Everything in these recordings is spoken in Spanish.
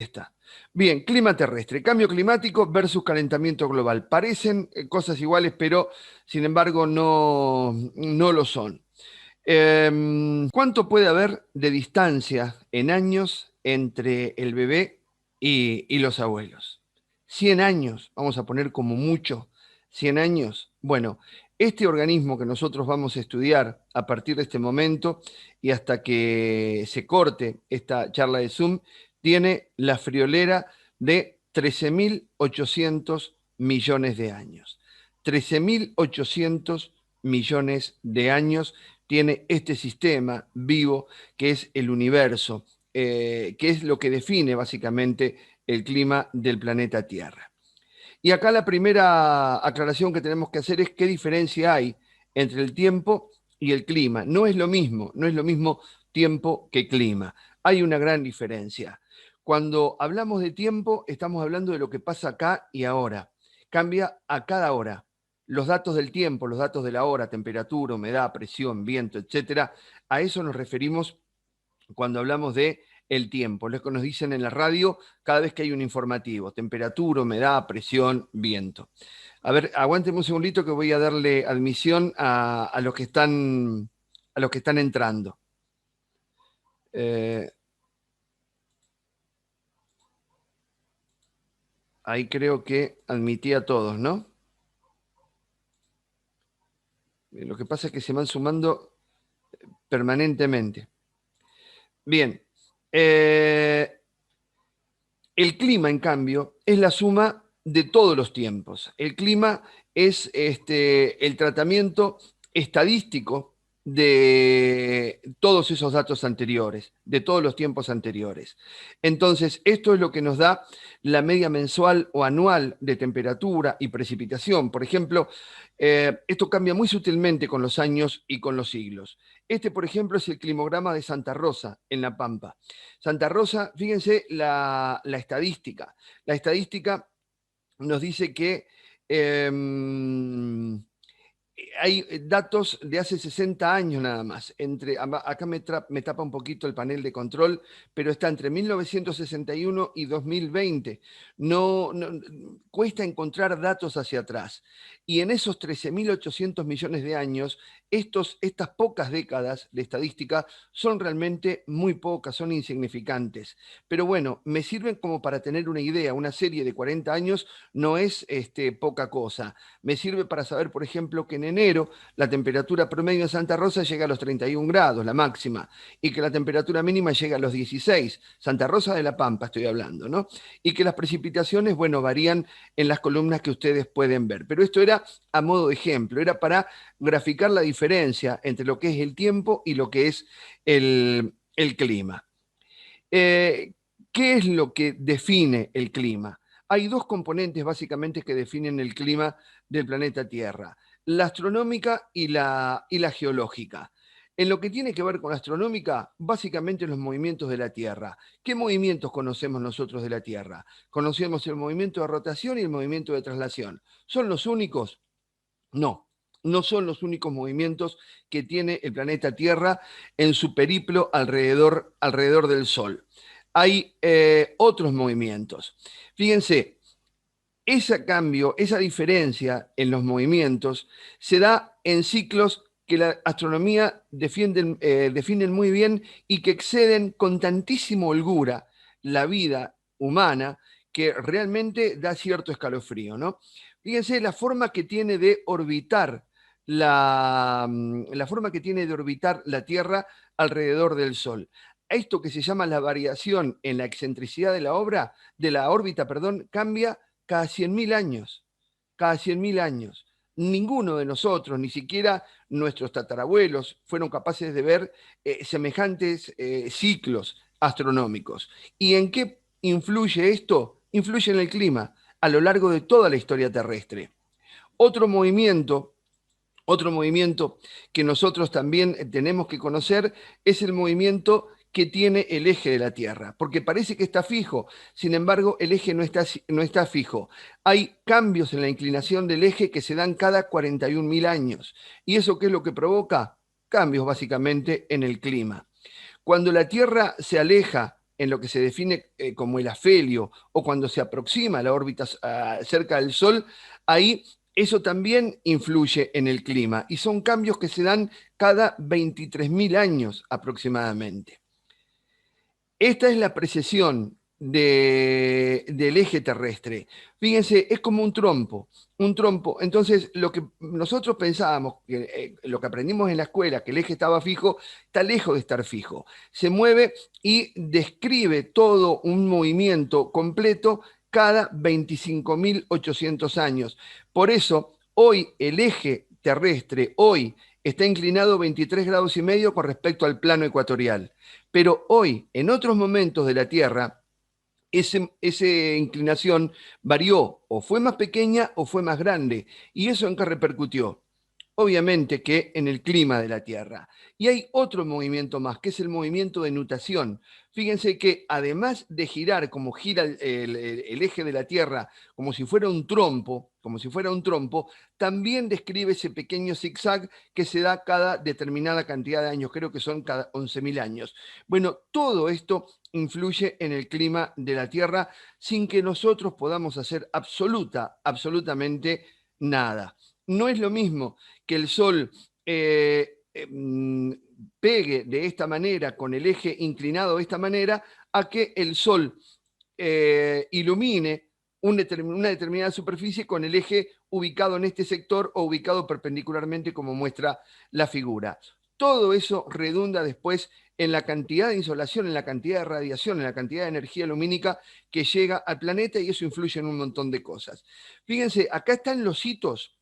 está. Bien, clima terrestre, cambio climático versus calentamiento global. Parecen cosas iguales, pero sin embargo no lo son. ¿Cuánto puede haber de distancia en años entre el bebé y los abuelos? 100 años, vamos a poner como mucho, 100 años. Bueno, este organismo que nosotros vamos a estudiar a partir de este momento y hasta que se corte esta charla de Zoom, tiene la friolera de 13.800 millones de años. 13.800 millones de años tiene este sistema vivo que es el universo, que es lo que define básicamente el clima del planeta Tierra. Y acá la primera aclaración que tenemos que hacer es qué diferencia hay entre el tiempo y el clima. No es lo mismo, no es lo mismo tiempo que clima. Hay una gran diferencia. Cuando hablamos de tiempo, estamos hablando de lo que pasa acá y ahora. Cambia a cada hora. Los datos del tiempo, los datos de la hora, temperatura, humedad, presión, viento, etcétera, a eso nos referimos cuando hablamos de el tiempo, lo que nos dicen en la radio cada vez que hay un informativo: temperatura, humedad, presión, viento. A ver, aguánteme un segundito que voy a darle admisión a los que están entrando. Ahí creo que admití a todos, ¿no? Lo que pasa es que se van sumando permanentemente. Bien. El clima, en cambio, es la suma de todos los tiempos. El clima es el tratamiento estadístico de todos esos datos anteriores, de todos los tiempos anteriores. Entonces, esto es lo que nos da la media mensual o anual de temperatura y precipitación. Por ejemplo, esto cambia muy sutilmente con los años y con los siglos. Este, por ejemplo, es el climograma de Santa Rosa, en La Pampa. Santa Rosa, fíjense la estadística. La estadística nos dice que eh, hay datos de hace 60 años nada más. Acá me tapa un poquito el panel de control, pero está entre 1961 y 2020. Cuesta encontrar datos hacia atrás. Y en esos 13.800 millones de años, estas pocas décadas de estadística son realmente muy pocas, son insignificantes. Pero bueno, me sirven como para tener una idea. Una serie de 40 años no es poca cosa. Me sirve para saber, por ejemplo, que en enero la temperatura promedio en Santa Rosa llega a los 31 grados, la máxima, y que la temperatura mínima llega a los 16. Santa Rosa de la Pampa estoy hablando, ¿no? Y que las precipitaciones, bueno, varían en las columnas que ustedes pueden ver. Pero esto era a modo de ejemplo, era para graficar la diferencia entre lo que es el tiempo y lo que es el clima. ¿Qué es lo que define el clima? Hay dos componentes básicamente que definen el clima del planeta Tierra: la astronómica y la geológica. En lo que tiene que ver con la astronómica, básicamente los movimientos de la Tierra. ¿Qué movimientos conocemos nosotros de la Tierra? Conocemos el movimiento de rotación y el movimiento de traslación. ¿Son los únicos? No, no son los únicos movimientos que tiene el planeta Tierra en su periplo alrededor del Sol. Hay otros movimientos. Fíjense, ese cambio, esa diferencia en los movimientos se da en ciclos que la astronomía definen muy bien y que exceden con tantísima holgura la vida humana que realmente da cierto escalofrío, ¿no? Fíjense la forma que tiene de orbitar la forma que tiene de orbitar la Tierra alrededor del Sol. Esto que se llama la variación en la excentricidad de la órbita, perdón, cambia cada 100.000 años. Cada 100.000 años. Ninguno de nosotros, ni siquiera nuestros tatarabuelos, fueron capaces de ver semejantes ciclos astronómicos. ¿Y en qué influye esto? Influye en el clima a lo largo de toda la historia terrestre. Otro movimiento otro movimiento que nosotros también tenemos que conocer es el movimiento que tiene el eje de la Tierra, porque parece que está fijo, sin embargo el eje no está fijo. Hay cambios en la inclinación del eje que se dan cada 41.000 años. ¿Y eso qué es lo que provoca? Cambios básicamente en el clima. Cuando la Tierra se aleja en lo que se define como el afelio, o cuando se aproxima a la órbita cerca del Sol, ahí eso también influye en el clima, y son cambios que se dan cada 23.000 años aproximadamente. Esta es la precesión del eje terrestre. Fíjense, es como un trompo, un trompo. Entonces, lo que nosotros pensábamos, lo que aprendimos en la escuela, que el eje estaba fijo, está lejos de estar fijo. Se mueve y describe todo un movimiento completo cada 25.800 años. Por eso, hoy el eje terrestre, hoy está inclinado 23 grados y medio con respecto al plano ecuatorial. Pero hoy, en otros momentos de la Tierra, esa inclinación varió, o fue más pequeña o fue más grande. ¿Y eso en qué repercutió? Obviamente que en el clima de la Tierra. Y hay otro movimiento más, que es el movimiento de nutación. Fíjense que además de girar como gira el eje de la Tierra, como si fuera un trompo, también describe ese pequeño zigzag que se da cada determinada cantidad de años, creo que son cada 11.000 años. Bueno, todo esto influye en el clima de la Tierra sin que nosotros podamos hacer absolutamente nada. No es lo mismo que el Sol pegue de esta manera, con el eje inclinado de esta manera, a que el Sol ilumine una determinada superficie con el eje ubicado en este sector o ubicado perpendicularmente como muestra la figura. Todo eso redunda después en la cantidad de insolación, en la cantidad de radiación, en la cantidad de energía lumínica que llega al planeta, y eso influye en un montón de cosas. Fíjense, acá están los hitos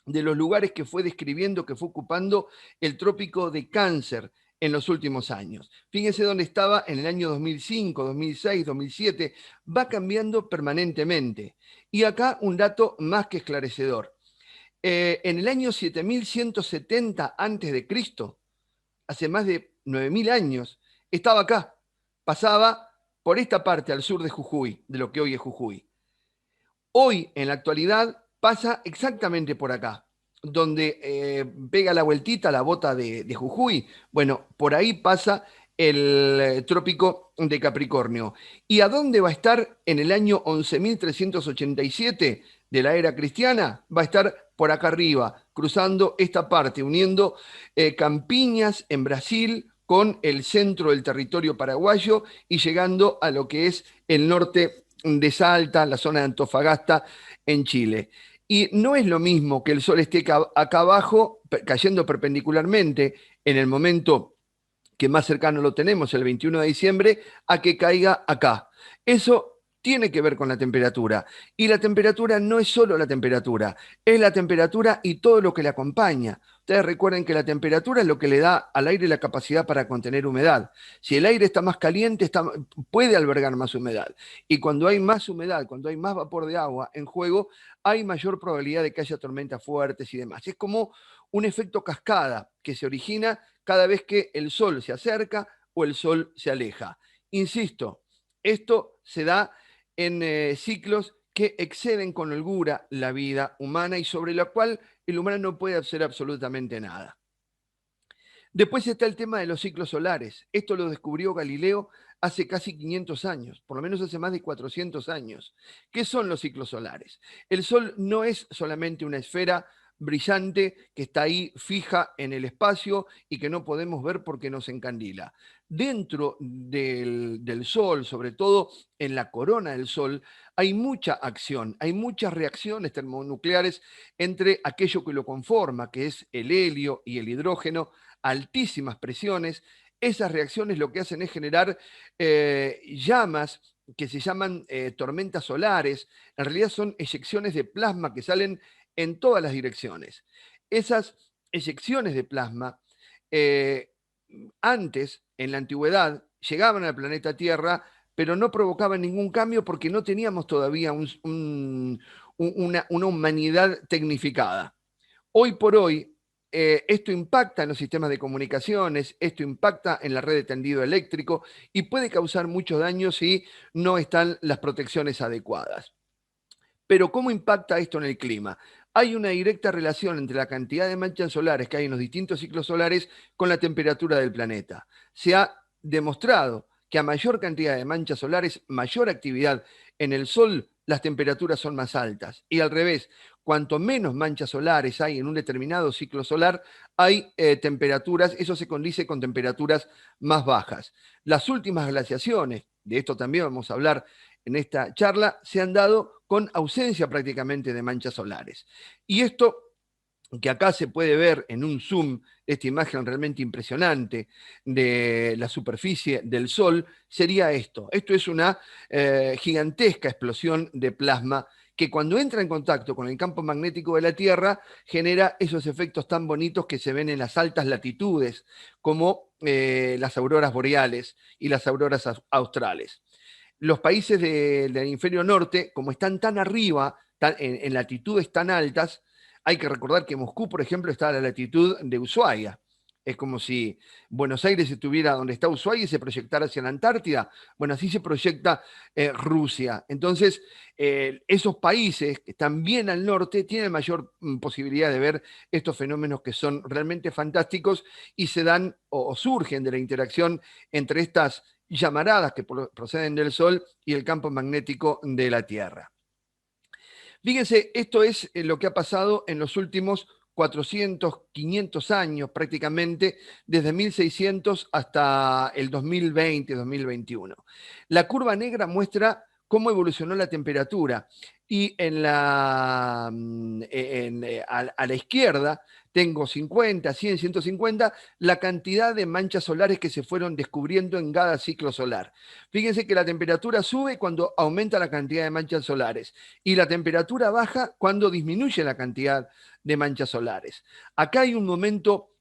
de los lugares que fue describiendo, que fue ocupando el trópico de Cáncer en los últimos años. Fíjense dónde estaba en el año 2005, 2006, 2007, va cambiando permanentemente. Y acá un dato más que esclarecedor. En el año 7170 a.C., hace más de 9.000 años, estaba acá, pasaba por esta parte al sur de Jujuy, de lo que hoy es Jujuy. Hoy, en la actualidad, pasa exactamente por acá, donde pega la vueltita la bota de Jujuy. Bueno, por ahí pasa el trópico de Capricornio. ¿Y a dónde va a estar en el año 11.387 de la era cristiana? Va a estar por acá arriba, cruzando esta parte, uniendo Campiñas en Brasil con el centro del territorio paraguayo y llegando a lo que es el norte de Salta, la zona de Antofagasta, en Chile. Y no es lo mismo que el Sol esté acá abajo, cayendo perpendicularmente en el momento que más cercano lo tenemos, el 21 de diciembre, a que caiga acá. Eso tiene que ver con la temperatura. Y la temperatura no es solo la temperatura, es la temperatura y todo lo que le acompaña. Ustedes recuerden que la temperatura es lo que le da al aire la capacidad para contener humedad. Si el aire está más caliente, puede albergar más humedad. Y cuando hay más humedad, cuando hay más vapor de agua en juego, hay mayor probabilidad de que haya tormentas fuertes y demás. Es como un efecto cascada que se origina cada vez que el Sol se acerca o el Sol se aleja. Insisto, esto se da en ciclos que exceden con holgura la vida humana y sobre la cual el humano no puede hacer absolutamente nada. Después está el tema de los ciclos solares. Esto lo descubrió Galileo hace casi 500 años, por lo menos hace más de 400 años. ¿Qué son los ciclos solares? El Sol no es solamente una esfera brillante que está ahí fija en el espacio y que no podemos ver porque nos encandila. Dentro del Sol, sobre todo en la corona del Sol, hay mucha acción, hay muchas reacciones termonucleares entre aquello que lo conforma, que es el helio y el hidrógeno, altísimas presiones. Esas reacciones lo que hacen es generar llamas que se llaman tormentas solares. En realidad son eyecciones de plasma que salen en todas las direcciones. Esas eyecciones de plasma, antes, en la antigüedad, llegaban al planeta Tierra, pero no provocaban ningún cambio porque no teníamos todavía una humanidad tecnificada. Hoy por hoy, esto impacta en los sistemas de comunicaciones, esto impacta en la red de tendido eléctrico y puede causar muchos daños si no están las protecciones adecuadas. Pero ¿cómo impacta esto en el clima? Hay una directa relación entre la cantidad de manchas solares que hay en los distintos ciclos solares con la temperatura del planeta. Se ha demostrado que a mayor cantidad de manchas solares, mayor actividad en el Sol, las temperaturas son más altas. Y al revés, cuanto menos manchas solares hay en un determinado ciclo solar, hay temperaturas, eso se condice con temperaturas más bajas. Las últimas glaciaciones, de esto también vamos a hablar en esta charla, se han dado con ausencia prácticamente de manchas solares. Y esto que acá se puede ver en un zoom, esta imagen realmente impresionante de la superficie del Sol, sería esto. Esto es una gigantesca explosión de plasma que cuando entra en contacto con el campo magnético de la Tierra genera esos efectos tan bonitos que se ven en las altas latitudes, como las auroras boreales y las auroras australes. Los países del hemisferio norte, como están tan arriba, en latitudes tan altas, hay que recordar que Moscú, por ejemplo, está a la latitud de Ushuaia. Es como si Buenos Aires estuviera donde está Ushuaia y se proyectara hacia la Antártida. Bueno, así se proyecta Rusia. Entonces, esos países que están bien al norte tienen mayor posibilidad de ver estos fenómenos que son realmente fantásticos y se dan o surgen de la interacción entre estas llamaradas que proceden del Sol y el campo magnético de la Tierra. Fíjense, esto es lo que ha pasado en los últimos 400, 500 años prácticamente, desde 1600 hasta el 2020, 2021. La curva negra muestra cómo evolucionó la temperatura y a la izquierda tengo 50, 100, 150, la cantidad de manchas solares que se fueron descubriendo en cada ciclo solar. Fíjense que la temperatura sube cuando aumenta la cantidad de manchas solares y la temperatura baja cuando disminuye la cantidad de manchas solares. Acá hay un momento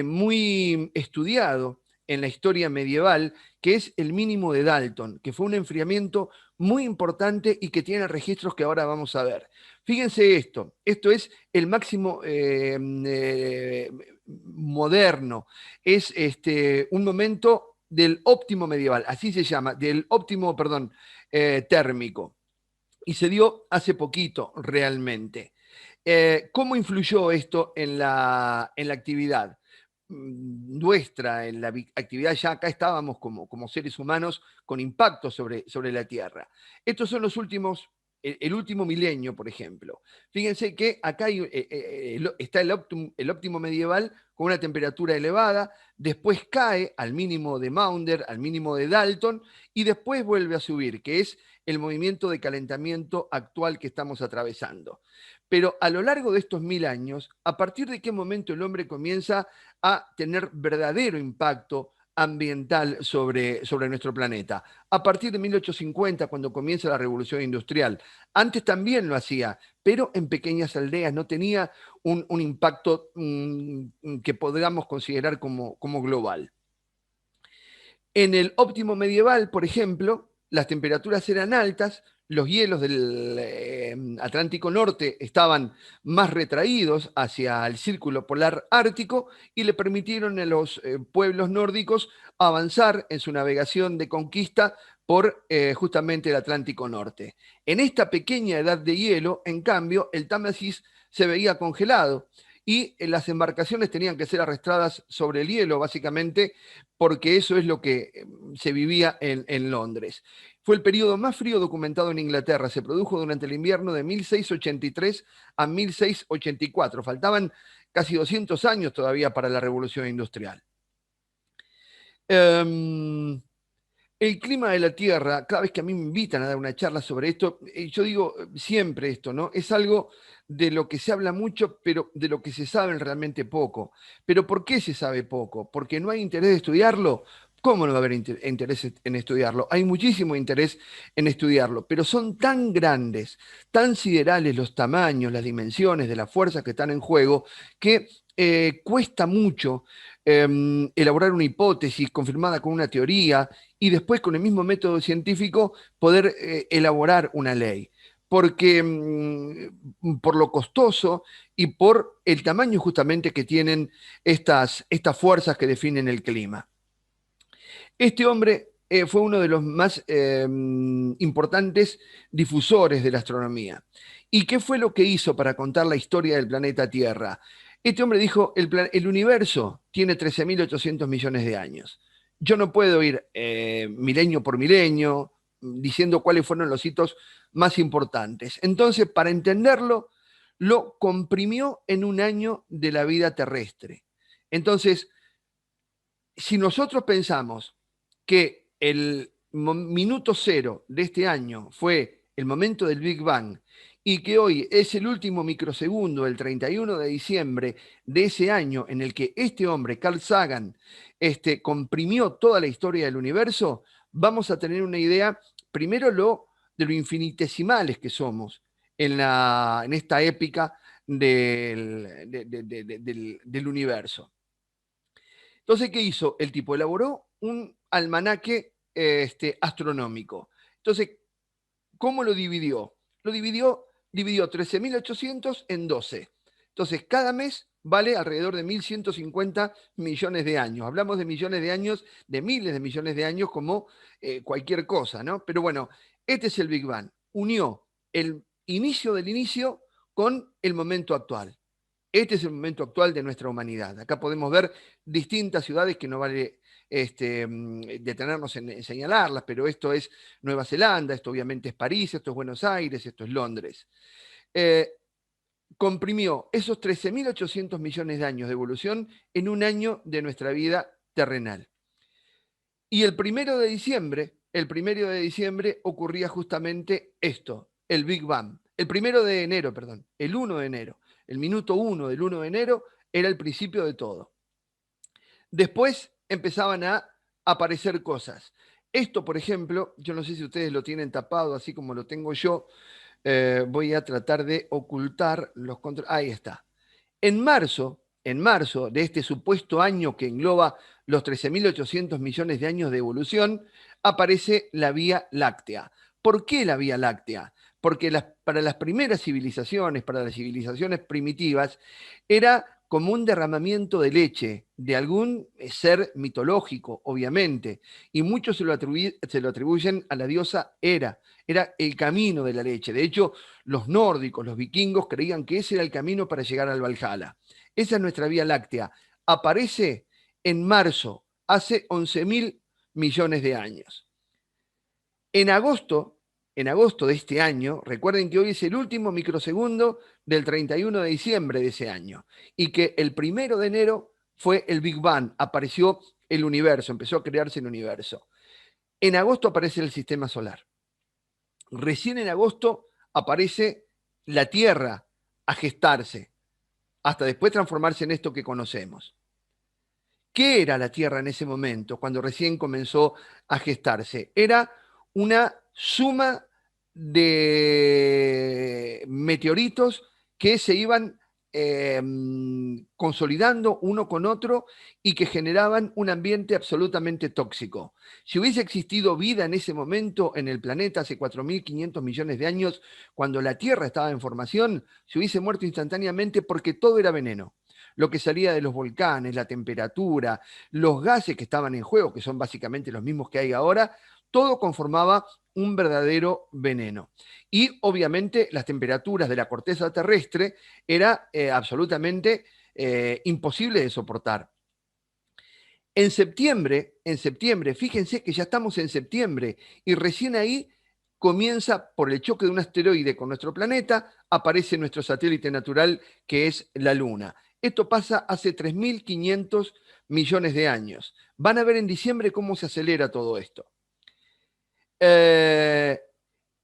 muy estudiado en la historia medieval, que es el mínimo de Dalton, que fue un enfriamiento muy importante y que tiene registros que ahora vamos a ver. Fíjense esto es el máximo moderno, es un momento del óptimo medieval, así se llama, del óptimo, perdón, térmico. Y se dio hace poquito realmente. ¿Cómo influyó esto en la actividad nuestra, en la actividad? Ya acá estábamos como seres humanos con impacto sobre la Tierra. Estos son los últimos, el último milenio, por ejemplo. Fíjense que acá está el óptimo medieval con una temperatura elevada, después cae al mínimo de Maunder, al mínimo de Dalton, y después vuelve a subir, que es el movimiento de calentamiento actual que estamos atravesando. Pero a lo largo de estos 1000 años, ¿a partir de qué momento el hombre comienza a tener verdadero impacto ambiental sobre nuestro planeta? A partir de 1850, cuando comienza la revolución industrial. Antes también lo hacía, pero en pequeñas aldeas, no tenía un impacto que podamos considerar como global. En el óptimo medieval, por ejemplo, las temperaturas eran altas, los hielos del Atlántico Norte estaban más retraídos hacia el círculo polar ártico y le permitieron a los pueblos nórdicos avanzar en su navegación de conquista por justamente el Atlántico Norte. En esta pequeña edad de hielo, en cambio, el Támesis se veía congelado y las embarcaciones tenían que ser arrastradas sobre el hielo, básicamente, porque eso es lo que se vivía en Londres. Fue el periodo más frío documentado en Inglaterra. Se produjo durante el invierno de 1683 a 1684. Faltaban casi 200 años todavía para la revolución industrial. El clima de la Tierra, cada vez que a mí me invitan a dar una charla sobre esto, yo digo siempre esto, ¿no? Es algo de lo que se habla mucho, pero de lo que se sabe realmente poco. ¿Pero por qué se sabe poco? ¿Porque no hay interés de estudiarlo? ¿Cómo no va a haber interés en estudiarlo? Hay muchísimo interés en estudiarlo, pero son tan grandes, tan siderales los tamaños, las dimensiones de las fuerzas que están en juego, que cuesta mucho elaborar una hipótesis confirmada con una teoría y después con el mismo método científico poder elaborar una ley. Porque por lo costoso y por el tamaño justamente que tienen estas fuerzas que definen el clima. Este hombre fue uno de los más importantes difusores de la astronomía. ¿Y qué fue lo que hizo para contar la historia del planeta Tierra? Este hombre dijo, el universo tiene 13.800 millones de años. Yo no puedo ir milenio por milenio diciendo cuáles fueron los hitos más importantes. Entonces, para entenderlo, lo comprimió en un año de la vida terrestre. Entonces, si nosotros pensamos que el minuto cero de este año fue el momento del Big Bang y que hoy es el último microsegundo, el 31 de diciembre de ese año en el que este hombre, Carl Sagan, comprimió toda la historia del universo, vamos a tener una idea, primero de lo infinitesimales que somos en esta épica del universo. Entonces, ¿qué hizo? El tipo elaboró un almanaque astronómico. Entonces, ¿cómo lo dividió? Dividió 13.800 en 12. Entonces, cada mes vale alrededor de 1.150 millones de años. Hablamos de millones de años, de miles de millones de años, como cualquier cosa, ¿no? Pero bueno, este es el Big Bang. Unió el inicio del inicio con el momento actual. Este es el momento actual de nuestra humanidad. Acá podemos ver distintas ciudades que no vale detenernos en señalarlas, pero esto es Nueva Zelanda, esto obviamente es París, esto es Buenos Aires, esto es Londres. Comprimió esos 13.800 millones de años de evolución en un año de nuestra vida terrenal. Y el 1 de diciembre ocurría justamente esto, el Big Bang. El 1 de enero, perdón, el 1 de enero. El minuto 1 del 1 de enero era el principio de todo. Después empezaban a aparecer cosas. Esto, por ejemplo, yo no sé si ustedes lo tienen tapado, así como lo tengo yo. Voy a tratar de ocultar los controles. Ahí está. En marzo de este supuesto año que engloba los 13.800 millones de años de evolución, aparece la Vía Láctea. ¿Por qué la Vía Láctea? Porque para las primeras civilizaciones, para las civilizaciones primitivas, era como un derramamiento de leche de algún ser mitológico, obviamente, y muchos se lo atribuyen a la diosa Hera. Era el camino de la leche. De hecho, los nórdicos, los vikingos, creían que ese era el camino para llegar al Valhalla. Esa es nuestra Vía Láctea. Aparece en marzo, hace 11.000 millones de años. En agosto de este año, recuerden que hoy es el último microsegundo del 31 de diciembre de ese año, y que el 1 de enero fue el Big Bang, apareció el universo, empezó a crearse el universo. En agosto aparece el sistema solar. Recién en agosto aparece la Tierra a gestarse, hasta después transformarse en esto que conocemos. ¿Qué era la Tierra en ese momento, cuando recién comenzó a gestarse? Era una suma de meteoritos que se iban consolidando uno con otro y que generaban un ambiente absolutamente tóxico. Si hubiese existido vida en ese momento en el planeta hace 4.500 millones de años, cuando la Tierra estaba en formación, se hubiese muerto instantáneamente porque todo era veneno. Lo que salía de los volcanes, la temperatura, los gases que estaban en juego, que son básicamente los mismos que hay ahora, todo conformaba un verdadero veneno. Y obviamente las temperaturas de la corteza terrestre era absolutamente imposible de soportar. En septiembre, fíjense que ya estamos en septiembre y recién ahí comienza, por el choque de un asteroide con nuestro planeta, aparece nuestro satélite natural que es la Luna. Esto pasa hace 3.500 millones de años. Van a ver en diciembre cómo se acelera todo esto. En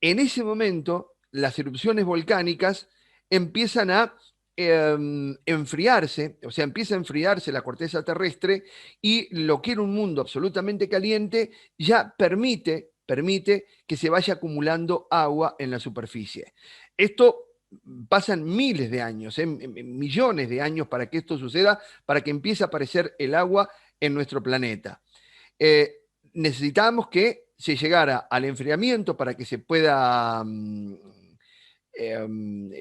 ese momento, las erupciones volcánicas empiezan a enfriarse, o sea, empieza a enfriarse la corteza terrestre y lo que era un mundo absolutamente caliente ya permite que se vaya acumulando agua en la superficie. Esto pasan miles de años, millones de años para que esto suceda, para que empiece a aparecer el agua en nuestro planeta. Necesitamos que se llegara al enfriamiento para que se pueda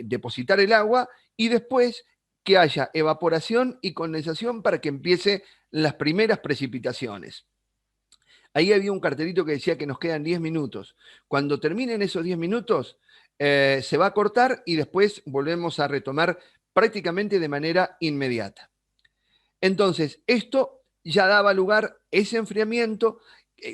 depositar el agua y después que haya evaporación y condensación para que empiece las primeras precipitaciones. Ahí había un cartelito que decía que nos quedan 10 minutos. Cuando terminen esos 10 minutos, se va a cortar y después volvemos a retomar prácticamente de manera inmediata. Entonces, esto ya daba lugar ese enfriamiento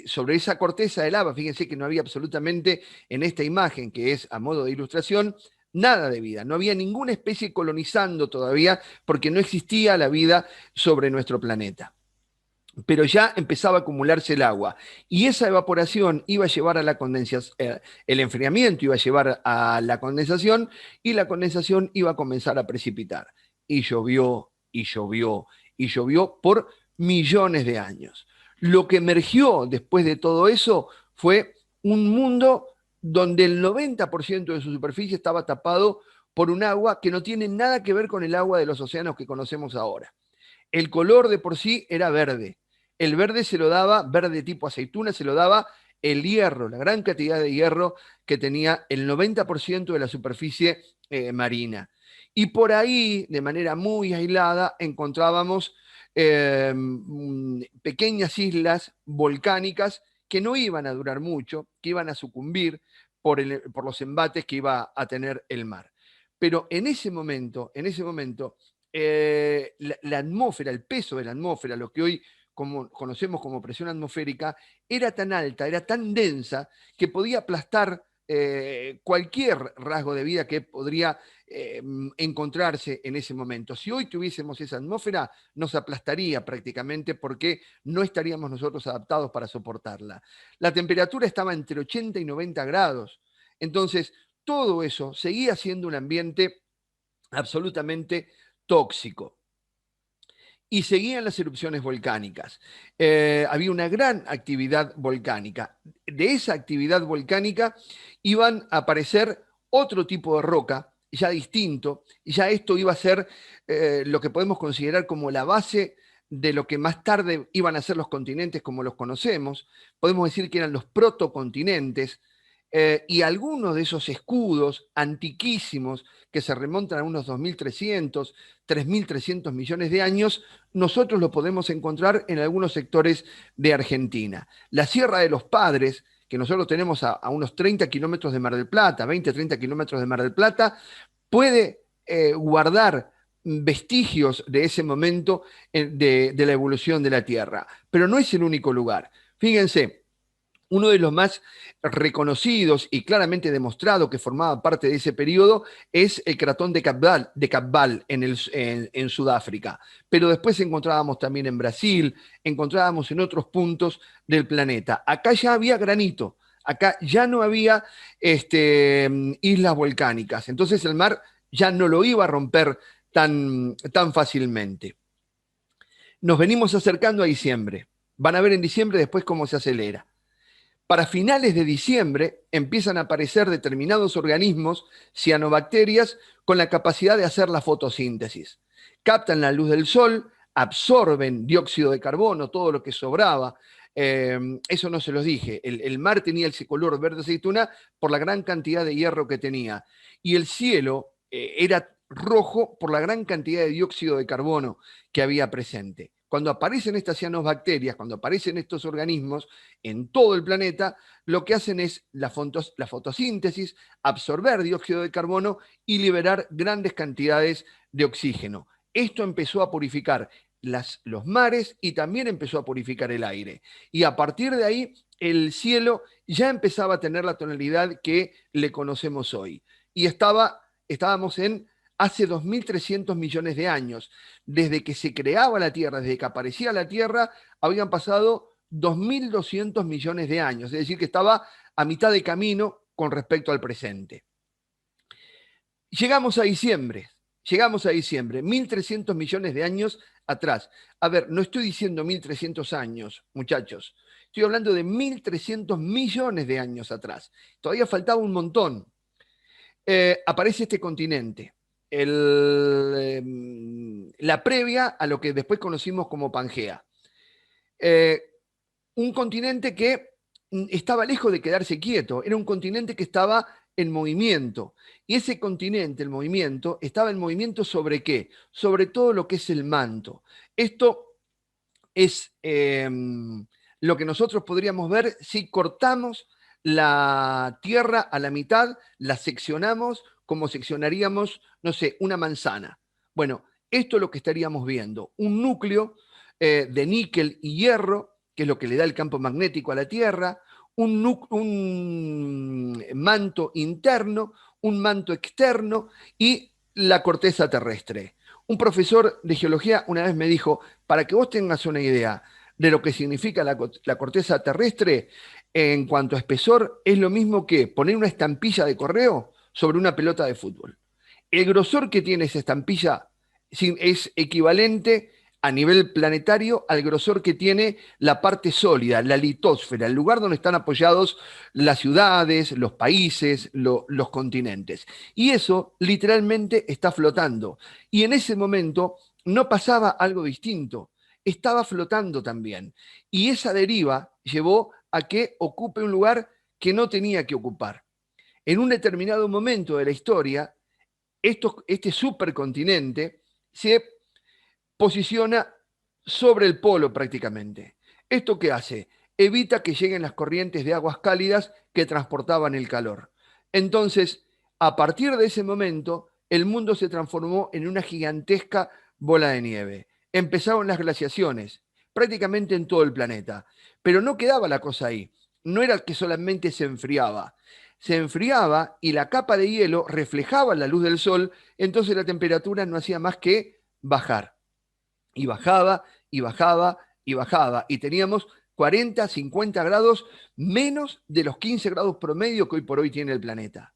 sobre esa corteza de lava. Fíjense que no había absolutamente en esta imagen, que es a modo de ilustración, nada de vida. No había ninguna especie colonizando todavía porque no existía la vida sobre nuestro planeta. Pero ya empezaba a acumularse el agua y esa evaporación iba a llevar a la condensación, el enfriamiento iba a llevar a la condensación y la condensación iba a comenzar a precipitar. Y llovió, y llovió, y llovió por millones de años. Lo que emergió después de todo eso fue un mundo donde el 90% de su superficie estaba tapado por un agua que no tiene nada que ver con el agua de los océanos que conocemos ahora. El color de por sí era verde. El verde se lo daba, verde tipo aceituna, se lo daba el hierro, la gran cantidad de hierro que tenía el 90% de la superficie marina. Y por ahí, de manera muy aislada, encontrábamos pequeñas islas volcánicas que no iban a durar mucho, que iban a sucumbir por los embates que iba a tener el mar. Pero en ese momento la atmósfera, el peso de la atmósfera, lo que hoy conocemos como presión atmosférica, era tan alta, era tan densa, que podía aplastar cualquier rasgo de vida que podría encontrarse en ese momento. Si hoy tuviésemos esa atmósfera, nos aplastaría prácticamente porque no estaríamos nosotros adaptados para soportarla. La temperatura estaba entre 80 y 90 grados. Entonces, todo eso seguía siendo un ambiente absolutamente tóxico. Y seguían las erupciones volcánicas. Había una gran actividad volcánica. De esa actividad volcánica iban a aparecer otro tipo de roca, ya distinto, y ya esto iba a ser lo que podemos considerar como la base de lo que más tarde iban a ser los continentes como los conocemos. Podemos decir que eran los protocontinentes, y algunos de esos escudos antiquísimos que se remontan a unos 2.300, 3.300 millones de años, nosotros lo podemos encontrar en algunos sectores de Argentina. La Sierra de los Padres, que nosotros tenemos a unos 30 kilómetros de Mar del Plata, 20, 30 kilómetros de Mar del Plata, puede guardar vestigios de ese momento de la evolución de la Tierra. Pero no es el único lugar. Fíjense, uno de los más reconocidos y claramente demostrado que formaba parte de ese periodo es el cratón de Cabral en Sudáfrica. Pero después encontrábamos también en Brasil, encontrábamos en otros puntos del planeta. Acá ya había granito, acá ya no había islas volcánicas. Entonces el mar ya no lo iba a romper tan fácilmente. Nos venimos acercando a diciembre. Van a ver en diciembre después cómo se acelera. Para finales de diciembre empiezan a aparecer determinados organismos, cianobacterias, con la capacidad de hacer la fotosíntesis. Captan la luz del sol, absorben dióxido de carbono, todo lo que sobraba. Eso no se los dije. El mar tenía ese color verde aceituna por la gran cantidad de hierro que tenía. Y el cielo era rojo por la gran cantidad de dióxido de carbono que había presente. Cuando aparecen estas cianobacterias, cuando aparecen estos organismos en todo el planeta, lo que hacen es la fotosíntesis, absorber dióxido de carbono y liberar grandes cantidades de oxígeno. Esto empezó a purificar los mares y también empezó a purificar el aire. Y a partir de ahí, el cielo ya empezaba a tener la tonalidad que le conocemos hoy. Y estábamos en hace 2.300 millones de años. Desde que se creaba la Tierra, desde que aparecía la Tierra, habían pasado 2.200 millones de años. Es decir, que estaba a mitad de camino con respecto al presente. Llegamos a diciembre, 1.300 millones de años atrás. A ver, no estoy diciendo 1.300 años, muchachos. Estoy hablando de 1.300 millones de años atrás. Todavía faltaba un montón. Aparece este continente. La previa a lo que después conocimos como Pangea. Un continente que estaba lejos de quedarse quieto, era un continente que estaba en movimiento. Y ese continente, el movimiento, estaba en movimiento sobre qué? Sobre todo lo que es el manto. Esto es lo que nosotros podríamos ver si cortamos la Tierra a la mitad, la seccionamos como seccionaríamos, no sé, una manzana. Bueno, esto es lo que estaríamos viendo, un núcleo de níquel y hierro, que es lo que le da el campo magnético a la Tierra, un manto interno, un manto externo y la corteza terrestre. Un profesor de geología una vez me dijo, para que vos tengas una idea de lo que significa la corteza terrestre, en cuanto a espesor, es lo mismo que poner una estampilla de correo sobre una pelota de fútbol. El grosor que tiene esa estampilla es equivalente a nivel planetario al grosor que tiene la parte sólida, la litosfera, el lugar donde están apoyados las ciudades, los países, los continentes. Y eso literalmente está flotando. Y en ese momento no pasaba algo distinto, estaba flotando también. Y esa deriva llevó a que ocupe un lugar que no tenía que ocupar. En un determinado momento de la historia, este supercontinente se posiciona sobre el polo prácticamente. ¿Esto qué hace? Evita que lleguen las corrientes de aguas cálidas que transportaban el calor. Entonces, a partir de ese momento, el mundo se transformó en una gigantesca bola de nieve. Empezaron las glaciaciones, prácticamente en todo el planeta. Pero no quedaba la cosa ahí. No era que solamente se enfriaba y la capa de hielo reflejaba la luz del sol, entonces la temperatura no hacía más que bajar. Y bajaba, y bajaba, y bajaba. Y teníamos 40, 50 grados menos de los 15 grados promedio que hoy por hoy tiene el planeta.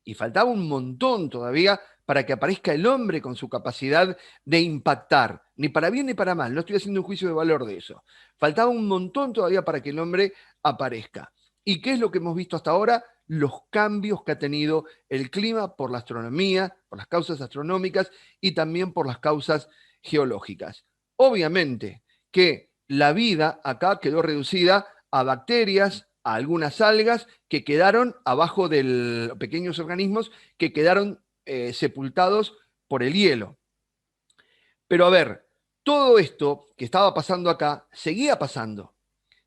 Y faltaba un montón todavía para que aparezca el hombre con su capacidad de impactar, ni para bien ni para mal, no estoy haciendo un juicio de valor de eso. Faltaba un montón todavía para que el hombre aparezca. ¿Y qué es lo que hemos visto hasta ahora? Los cambios que ha tenido el clima por la astronomía, por las causas astronómicas y también por las causas geológicas. Obviamente que la vida acá quedó reducida a bacterias, a algunas algas que quedaron abajo de pequeños organismos que quedaron sepultados por el hielo. Pero a ver, todo esto que estaba pasando acá seguía pasando.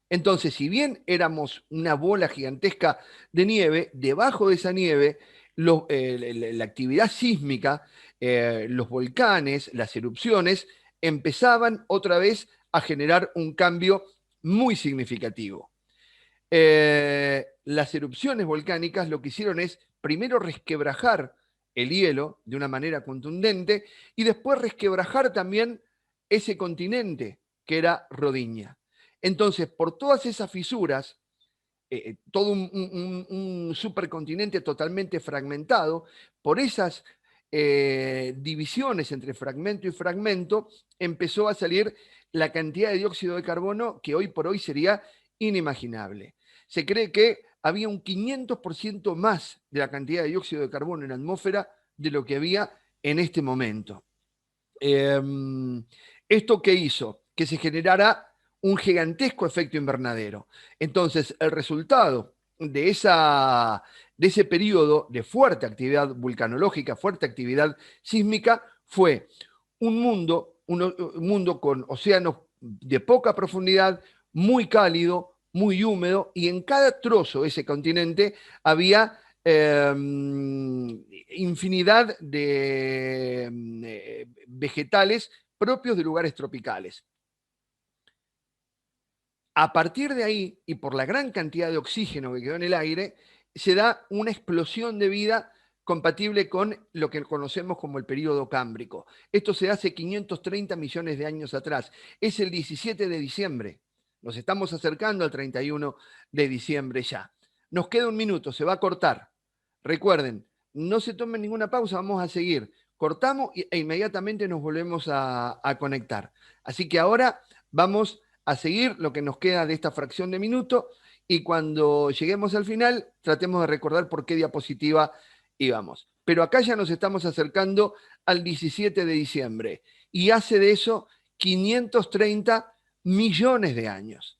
Entonces, si bien éramos una bola gigantesca de nieve, debajo de esa nieve, la actividad sísmica, los volcanes, las erupciones, empezaban otra vez a generar un cambio muy significativo. Las erupciones volcánicas lo que hicieron es primero resquebrajar el hielo de una manera contundente y después resquebrajar también ese continente que era Rodiña. Entonces, por todas esas fisuras, todo un supercontinente totalmente fragmentado, por esas divisiones entre fragmento y fragmento, empezó a salir la cantidad de dióxido de carbono que hoy por hoy sería inimaginable. Se cree que había un 500% más de la cantidad de dióxido de carbono en la atmósfera de lo que había en este momento. ¿Esto qué hizo? Que se generara un gigantesco efecto invernadero. Entonces, el resultado de ese periodo de fuerte actividad vulcanológica, fuerte actividad sísmica, fue un mundo con océanos de poca profundidad, muy cálido, muy húmedo, y en cada trozo de ese continente había infinidad de vegetales propios de lugares tropicales. A partir de ahí, y por la gran cantidad de oxígeno que quedó en el aire, se da una explosión de vida compatible con lo que conocemos como el período cámbrico. Esto se hace 530 millones de años atrás. Es el 17 de diciembre. Nos estamos acercando al 31 de diciembre ya. Nos queda un minuto, se va a cortar. Recuerden, no se tomen ninguna pausa, vamos a seguir. Cortamos e inmediatamente nos volvemos a conectar. Así que ahora vamos a seguir lo que nos queda de esta fracción de minuto y cuando lleguemos al final tratemos de recordar por qué diapositiva íbamos. Pero acá ya nos estamos acercando al 17 de diciembre y hace de eso 530 millones de años.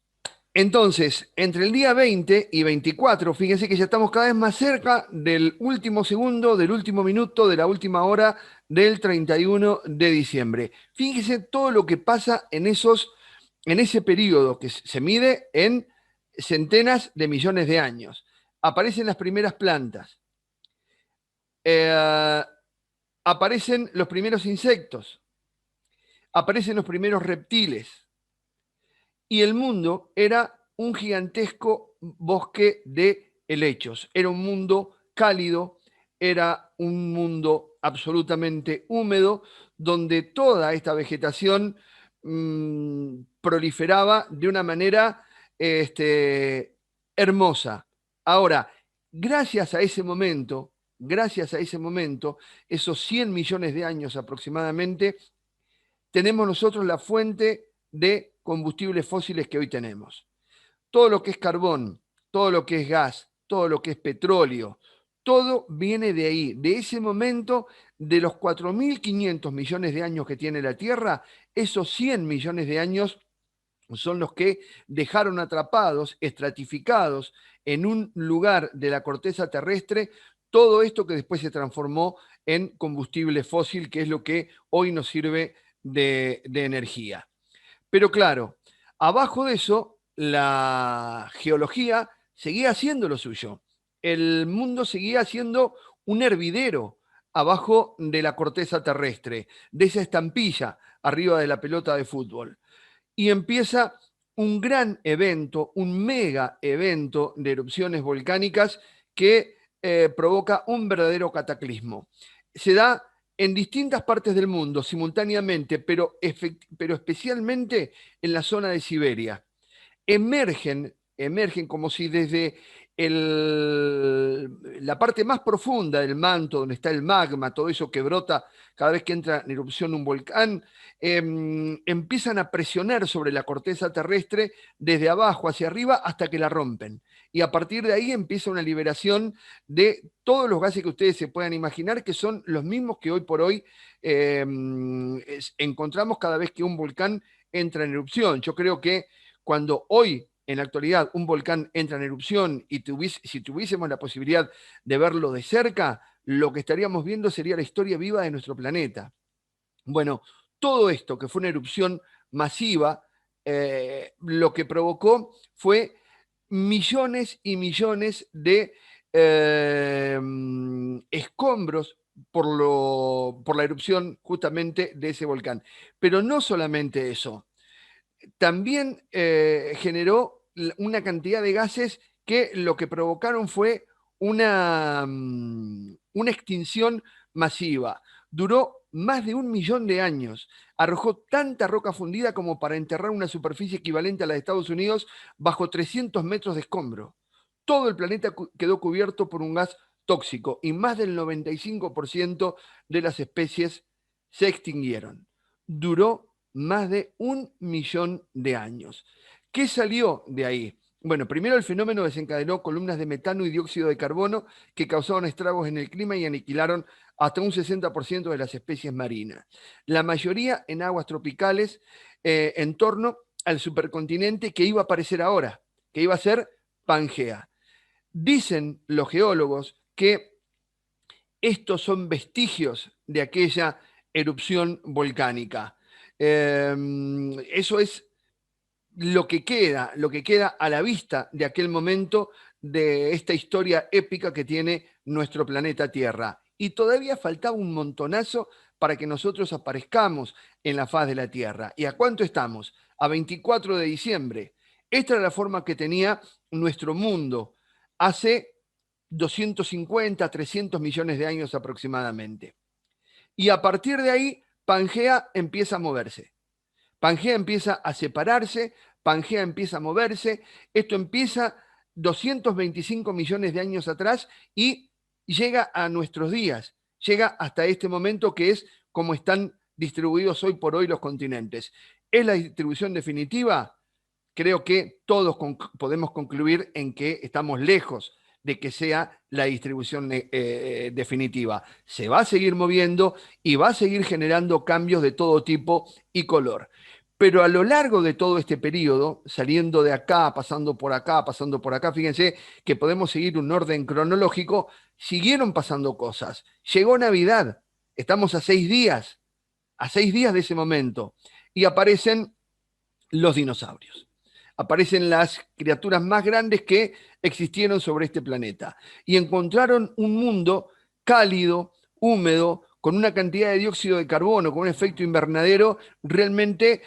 Entonces, entre el día 20 y 24, fíjense que ya estamos cada vez más cerca del último segundo, del último minuto, de la última hora del 31 de diciembre. Fíjense todo lo que pasa en ese periodo que se mide en centenas de millones de años. Aparecen las primeras plantas, aparecen los primeros insectos, aparecen los primeros reptiles, y el mundo era un gigantesco bosque de helechos. Era un mundo cálido, era un mundo absolutamente húmedo, donde toda esta vegetación proliferaba de una manera hermosa. Ahora, gracias a ese momento, esos 100 millones de años aproximadamente, tenemos nosotros la fuente de combustibles fósiles que hoy tenemos. Todo lo que es carbón, todo lo que es gas, todo lo que es petróleo, todo viene de ahí, de ese momento, de los 4.500 millones de años que tiene la Tierra, esos 100 millones de años son los que dejaron atrapados, estratificados en un lugar de la corteza terrestre, todo esto que después se transformó en combustible fósil, que es lo que hoy nos sirve de energía. Pero claro, abajo de eso, la geología seguía haciendo lo suyo. El mundo seguía siendo un hervidero abajo de la corteza terrestre, de esa estampilla arriba de la pelota de fútbol. Y empieza un gran evento, un mega evento de erupciones volcánicas que provoca un verdadero cataclismo. Se da en distintas partes del mundo simultáneamente, pero especialmente en la zona de Siberia. Emergen como si desde la parte más profunda del manto, donde está el magma, todo eso que brota cada vez que entra en erupción un volcán, empiezan a presionar sobre la corteza terrestre desde abajo hacia arriba hasta que la rompen. Y a partir de ahí empieza una liberación de todos los gases que ustedes se puedan imaginar, que son los mismos que hoy por hoy encontramos cada vez que un volcán entra en erupción. Yo creo que cuando hoy, en la actualidad, un volcán entra en erupción y si tuviésemos la posibilidad de verlo de cerca, lo que estaríamos viendo sería la historia viva de nuestro planeta. Bueno, todo esto, que fue una erupción masiva, lo que provocó fue millones y millones de escombros por la erupción justamente de ese volcán. Pero no solamente eso, también generó una cantidad de gases que lo que provocaron fue una extinción masiva. Duró más de 1 millón de años. Arrojó tanta roca fundida como para enterrar una superficie equivalente a la de Estados Unidos bajo 300 metros de escombro. Todo el planeta quedó cubierto por un gas tóxico y más del 95% de las especies se extinguieron. Duró más de 1 millón de años. ¿Qué salió de ahí? Bueno, primero el fenómeno desencadenó columnas de metano y dióxido de carbono que causaron estragos en el clima y aniquilaron hasta un 60% de las especies marinas. La mayoría en aguas tropicales en torno al supercontinente que iba a aparecer ahora, que iba a ser Pangea. Dicen los geólogos que estos son vestigios de aquella erupción volcánica. Eso es lo que queda a la vista de aquel momento de esta historia épica que tiene nuestro planeta Tierra. Y todavía faltaba un montonazo para que nosotros aparezcamos en la faz de la Tierra. ¿Y a cuánto estamos? A 24 de diciembre. Esta era la forma que tenía nuestro mundo hace 250, 300 millones de años aproximadamente. Y a partir de ahí, Pangea empieza a moverse. Pangea empieza a separarse, Pangea empieza a moverse, esto empieza 225 millones de años atrás y llega a nuestros días, llega hasta este momento que es como están distribuidos hoy por hoy los continentes. ¿Es la distribución definitiva? Creo que todos podemos concluir en que estamos lejos de que sea la distribución definitiva. Se va a seguir moviendo y va a seguir generando cambios de todo tipo y color. Pero a lo largo de todo este periodo, saliendo de acá, pasando por acá, fíjense que podemos seguir un orden cronológico, siguieron pasando cosas. Llegó Navidad, estamos a 6 días de ese momento, y aparecen los dinosaurios. Aparecen las criaturas más grandes que existieron sobre este planeta y encontraron un mundo cálido, húmedo, con una cantidad de dióxido de carbono, con un efecto invernadero realmente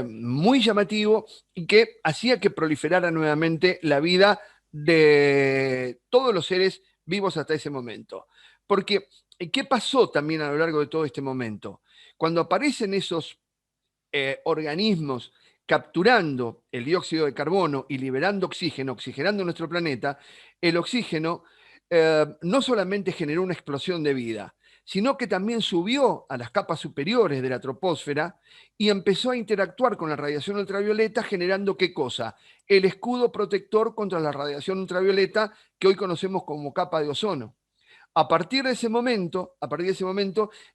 muy llamativo y que hacía que proliferara nuevamente la vida de todos los seres vivos hasta ese momento. Porque, ¿qué pasó también a lo largo de todo este momento? Cuando aparecen esos organismos capturando el dióxido de carbono y liberando oxígeno, oxigenando nuestro planeta, el oxígeno no solamente generó una explosión de vida, sino que también subió a las capas superiores de la troposfera y empezó a interactuar con la radiación ultravioleta, generando ¿qué cosa? El escudo protector contra la radiación ultravioleta que hoy conocemos como capa de ozono. A partir de ese momento,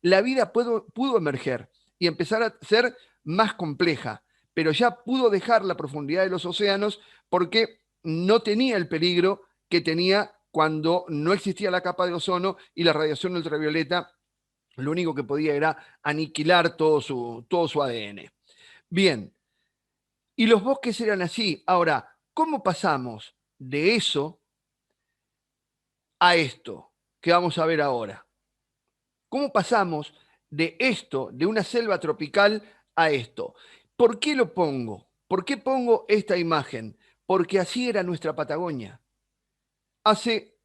la vida pudo emerger y empezar a ser más compleja, pero ya pudo dejar la profundidad de los océanos porque no tenía el peligro que tenía cuando no existía la capa de ozono y la radiación ultravioleta lo único que podía era aniquilar todo su ADN. Bien, y los bosques eran así. Ahora, ¿cómo pasamos de eso a esto que vamos a ver ahora? ¿Cómo pasamos de esto, de una selva tropical, a esto? ¿Por qué lo pongo? ¿Por qué pongo esta imagen? Porque así era nuestra Patagonia. Hace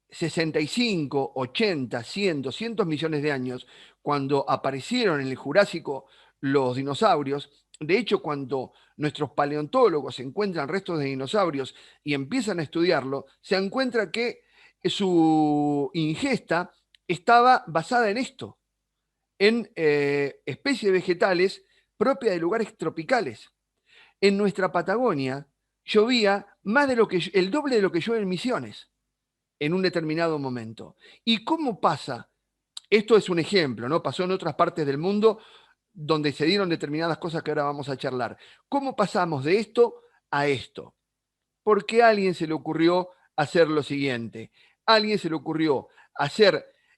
65, 80, 100, 200 millones de años, cuando aparecieron en el Jurásico los dinosaurios, de hecho, cuando nuestros paleontólogos encuentran restos de dinosaurios y empiezan a estudiarlo, se encuentra que su ingesta estaba basada en esto, en especies vegetales propias de lugares tropicales. En nuestra Patagonia llovía más de el doble de lo que llueve en Misiones en un determinado momento. ¿Y cómo pasa? Esto es un ejemplo, ¿no? Pasó en otras partes del mundo donde se dieron determinadas cosas que ahora vamos a charlar. ¿Cómo pasamos de esto a esto? Porque a alguien se le ocurrió hacer lo siguiente. A alguien se le ocurrió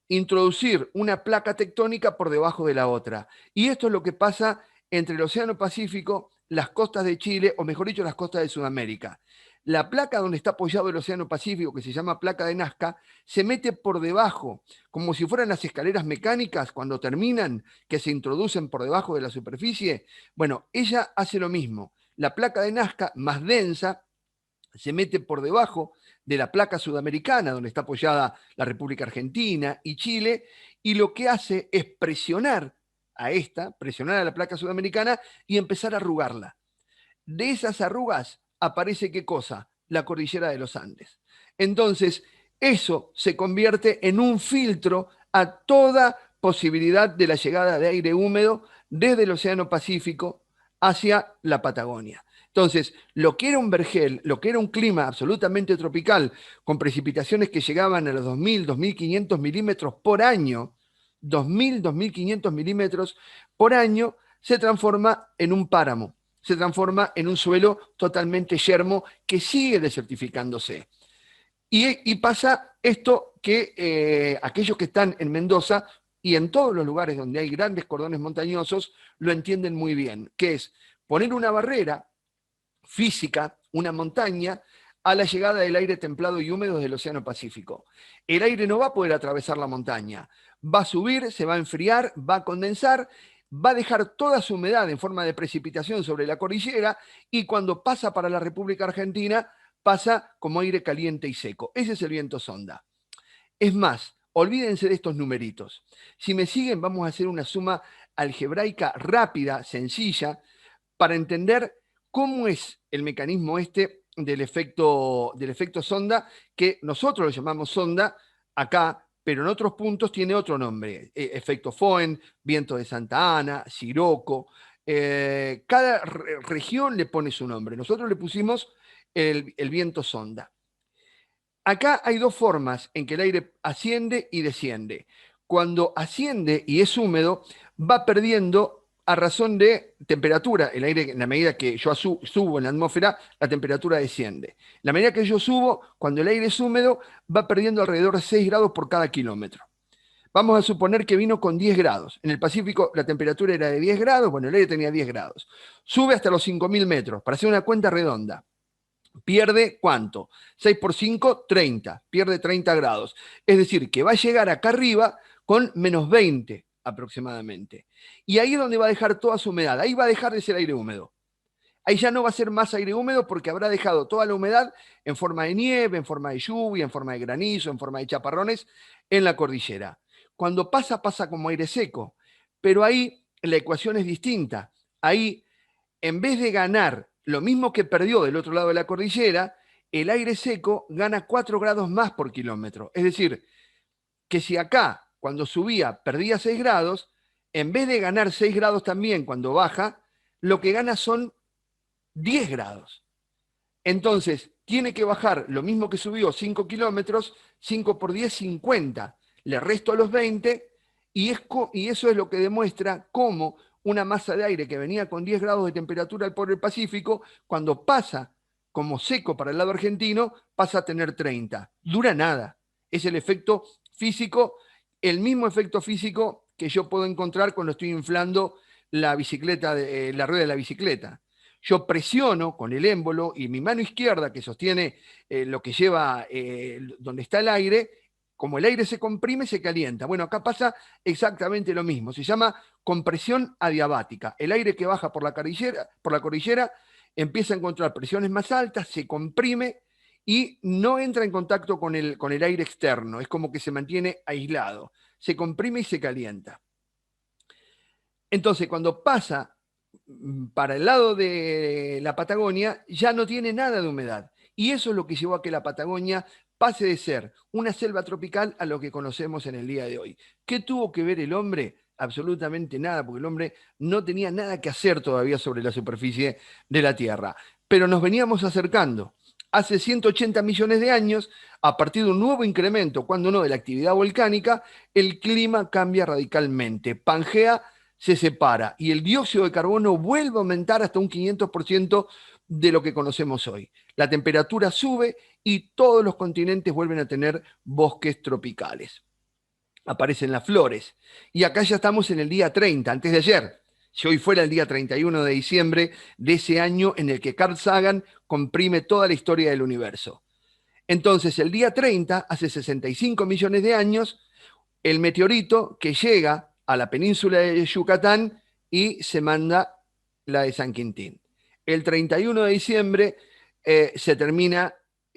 introducir una placa tectónica por debajo de la otra. Y esto es lo que pasa entre el Océano Pacífico, las costas de Chile, o mejor dicho, las costas de Sudamérica. La placa donde está apoyado el Océano Pacífico, que se llama placa de Nazca, se mete por debajo, como si fueran las escaleras mecánicas cuando terminan, que se introducen por debajo de la superficie. Bueno, ella hace lo mismo. La placa de Nazca, más densa, se mete por debajo de la placa sudamericana, donde está apoyada la República Argentina y Chile, y lo que hace es presionar presionar a la placa sudamericana y empezar a arrugarla. De esas arrugas aparece ¿qué cosa? La cordillera de los Andes. Entonces, eso se convierte en un filtro a toda posibilidad de la llegada de aire húmedo desde el Océano Pacífico hacia la Patagonia. Entonces, lo que era un vergel, lo que era un clima absolutamente tropical, con precipitaciones que llegaban a los 2.000, 2.500 milímetros por año, 2.000, 2.500 milímetros por año, se transforma en un páramo, se transforma en un suelo totalmente yermo que sigue desertificándose. Y pasa esto que aquellos que están en Mendoza y en todos los lugares donde hay grandes cordones montañosos lo entienden muy bien, que es poner una barrera física, una montaña, a la llegada del aire templado y húmedo del Océano Pacífico. El aire no va a poder atravesar la montaña, va a subir, se va a enfriar, va a condensar, va a dejar toda su humedad en forma de precipitación sobre la cordillera y cuando pasa para la República Argentina, pasa como aire caliente y seco. Ese es el viento sonda. Es más, olvídense de estos numeritos. Si me siguen, vamos a hacer una suma algebraica rápida, sencilla, para entender cómo es el mecanismo este del efecto sonda, que nosotros lo llamamos sonda acá, pero en otros puntos tiene otro nombre. Efecto Foehn, viento de Santa Ana, Siroco. Cada región le pone su nombre. Nosotros le pusimos el viento sonda. Acá hay dos formas en que el aire asciende y desciende. Cuando asciende y es húmedo, va perdiendo a razón de temperatura. El aire, en la medida que yo subo en la atmósfera, la temperatura desciende. En la medida que yo subo, cuando el aire es húmedo, va perdiendo alrededor de 6 grados por cada kilómetro. Vamos a suponer que vino con 10 grados. En el Pacífico la temperatura era de 10 grados, bueno, el aire tenía 10 grados. Sube hasta los 5.000 metros, para hacer una cuenta redonda. Pierde ¿cuánto? 6 por 5, 30. Pierde 30 grados. Es decir, que va a llegar acá arriba con -20 aproximadamente. Y ahí es donde va a dejar toda su humedad. Ahí va a dejar de ser aire húmedo. Ahí ya no va a ser más aire húmedo porque habrá dejado toda la humedad en forma de nieve, en forma de lluvia, en forma de granizo, en forma de chaparrones en la cordillera. Cuando pasa, pasa como aire seco. Pero ahí la ecuación es distinta. Ahí, en vez de ganar lo mismo que perdió del otro lado de la cordillera, el aire seco gana 4 grados más por kilómetro. Es decir, que si acá, cuando subía, perdía 6 grados, en vez de ganar 6 grados también cuando baja, lo que gana son 10 grados. Entonces, tiene que bajar lo mismo que subió 5 kilómetros, 5 por 10, 50. Le resto a los 20 y eso es lo que demuestra cómo una masa de aire que venía con 10 grados de temperatura por el Pacífico, cuando pasa como seco para el lado argentino, pasa a tener 30. Dura nada. Es el efecto físico, el mismo efecto físico que yo puedo encontrar cuando estoy inflando la bicicleta, la rueda de la bicicleta. Yo presiono con el émbolo y mi mano izquierda que sostiene lo que lleva donde está el aire, como el aire se comprime, se calienta. Bueno, acá pasa exactamente lo mismo. Se llama compresión adiabática. El aire que baja por la cordillera empieza a encontrar presiones más altas, se comprime y no entra en contacto con el aire externo. Es como que se mantiene aislado. Se comprime y se calienta. Entonces, cuando pasa para el lado de la Patagonia, ya no tiene nada de humedad. Y eso es lo que llevó a que la Patagonia pase de ser una selva tropical a lo que conocemos en el día de hoy. ¿Qué tuvo que ver el hombre? Absolutamente nada, porque el hombre no tenía nada que hacer todavía sobre la superficie de la Tierra. Pero nos veníamos acercando. Hace 180 millones de años, a partir de un nuevo incremento, cuando no de la actividad volcánica, el clima cambia radicalmente. Pangea se separa y el dióxido de carbono vuelve a aumentar hasta un 500% de lo que conocemos hoy. La temperatura sube y todos los continentes vuelven a tener bosques tropicales. Aparecen las flores. Y acá ya estamos en el día 30, antes de ayer. Si hoy fuera el día 31 de diciembre de ese año en el que Carl Sagan comprime toda la historia del universo. Entonces, el día 30, hace 65 millones de años, el meteorito que llega a la península de Yucatán y se manda la de San Quintín. El 31 de diciembre se termina,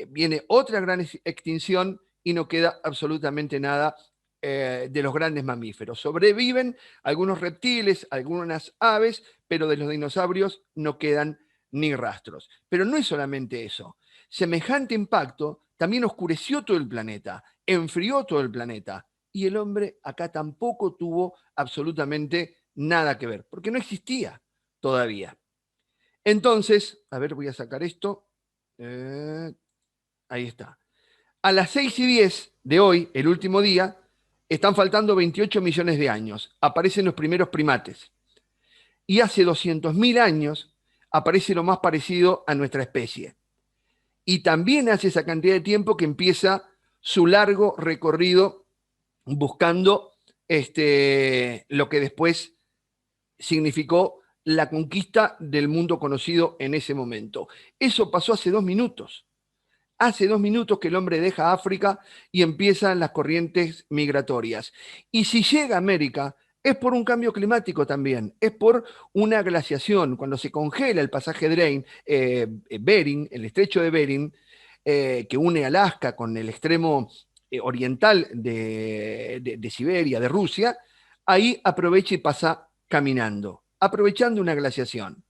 viene otra gran extinción y no queda absolutamente nada de los grandes mamíferos. Sobreviven algunos reptiles, algunas aves, pero de los dinosaurios no quedan ni rastros. Pero no es solamente eso. Semejante impacto también oscureció todo el planeta, enfrió todo el planeta, y el hombre acá tampoco tuvo absolutamente nada que ver, porque no existía todavía. Entonces, a ver, voy a sacar esto. Ahí está. A las 6:10 de hoy, el último día, están faltando 28 millones de años. Aparecen los primeros primates. Y hace 200.000 años aparece lo más parecido a nuestra especie. Y también hace esa cantidad de tiempo que empieza su largo recorrido buscando lo que después significó la conquista del mundo conocido en ese momento. Eso pasó hace 2 minutos. Hace 2 minutos que el hombre deja África y empiezan las corrientes migratorias. Y si llega a América, es por un cambio climático también, es por una glaciación. Cuando se congela el pasaje Bering, el estrecho de Bering, que une Alaska con el extremo oriental de Siberia, de Rusia, ahí aprovecha y pasa caminando, aprovechando una glaciación.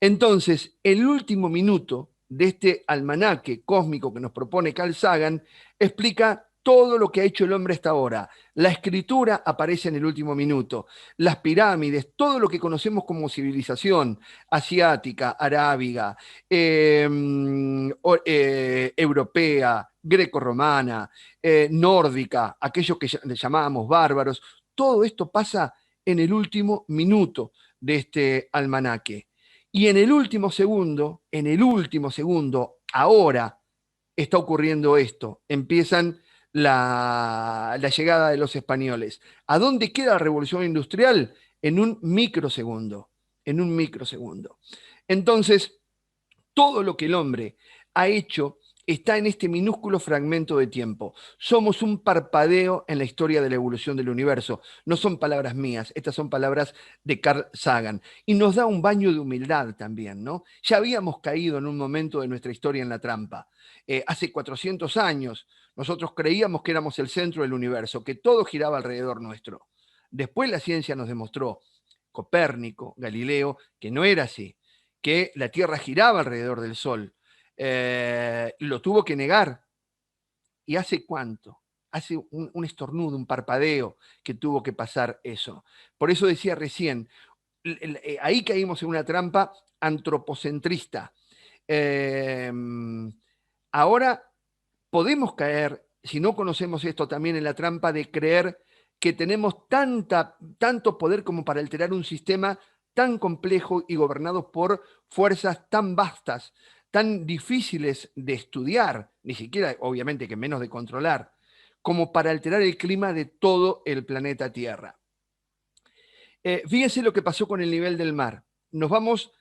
Entonces, el último minuto de este almanaque cósmico que nos propone Carl Sagan explica todo lo que ha hecho el hombre hasta ahora. La escritura aparece en el último minuto, las pirámides, todo lo que conocemos como civilización asiática, arábiga, europea, grecorromana, nórdica, aquellos que llamábamos bárbaros, todo esto pasa en el último minuto de este almanaque. Y en el último segundo, ahora está ocurriendo esto. Empiezan la llegada de los españoles. ¿A dónde queda la revolución industrial? En un microsegundo. En un microsegundo. Entonces, todo lo que el hombre ha hecho está en este minúsculo fragmento de tiempo. Somos un parpadeo en la historia de la evolución del universo. No son palabras mías, estas son palabras de Carl Sagan. Y nos da un baño de humildad también, ¿no? Ya habíamos caído en un momento de nuestra historia en la trampa. Hace 400 años nosotros creíamos que éramos el centro del universo, que todo giraba alrededor nuestro. Después la ciencia nos demostró, Copérnico, Galileo, que no era así, que la Tierra giraba alrededor del Sol. Lo tuvo que negar. ¿Y hace cuánto? Hace un estornudo, un parpadeo que tuvo que pasar eso. Por eso decía recién, ahí caímos en una trampa antropocentrista. Eh, Ahora podemos caer, si no conocemos esto, también en la trampa de creer que tenemos tanto poder como para alterar un sistema tan complejo y gobernado por fuerzas tan vastas, tan difíciles de estudiar, ni siquiera, obviamente, que menos de controlar, como para alterar el clima de todo el planeta Tierra. Fíjense lo que pasó con el nivel del mar. Nos vamos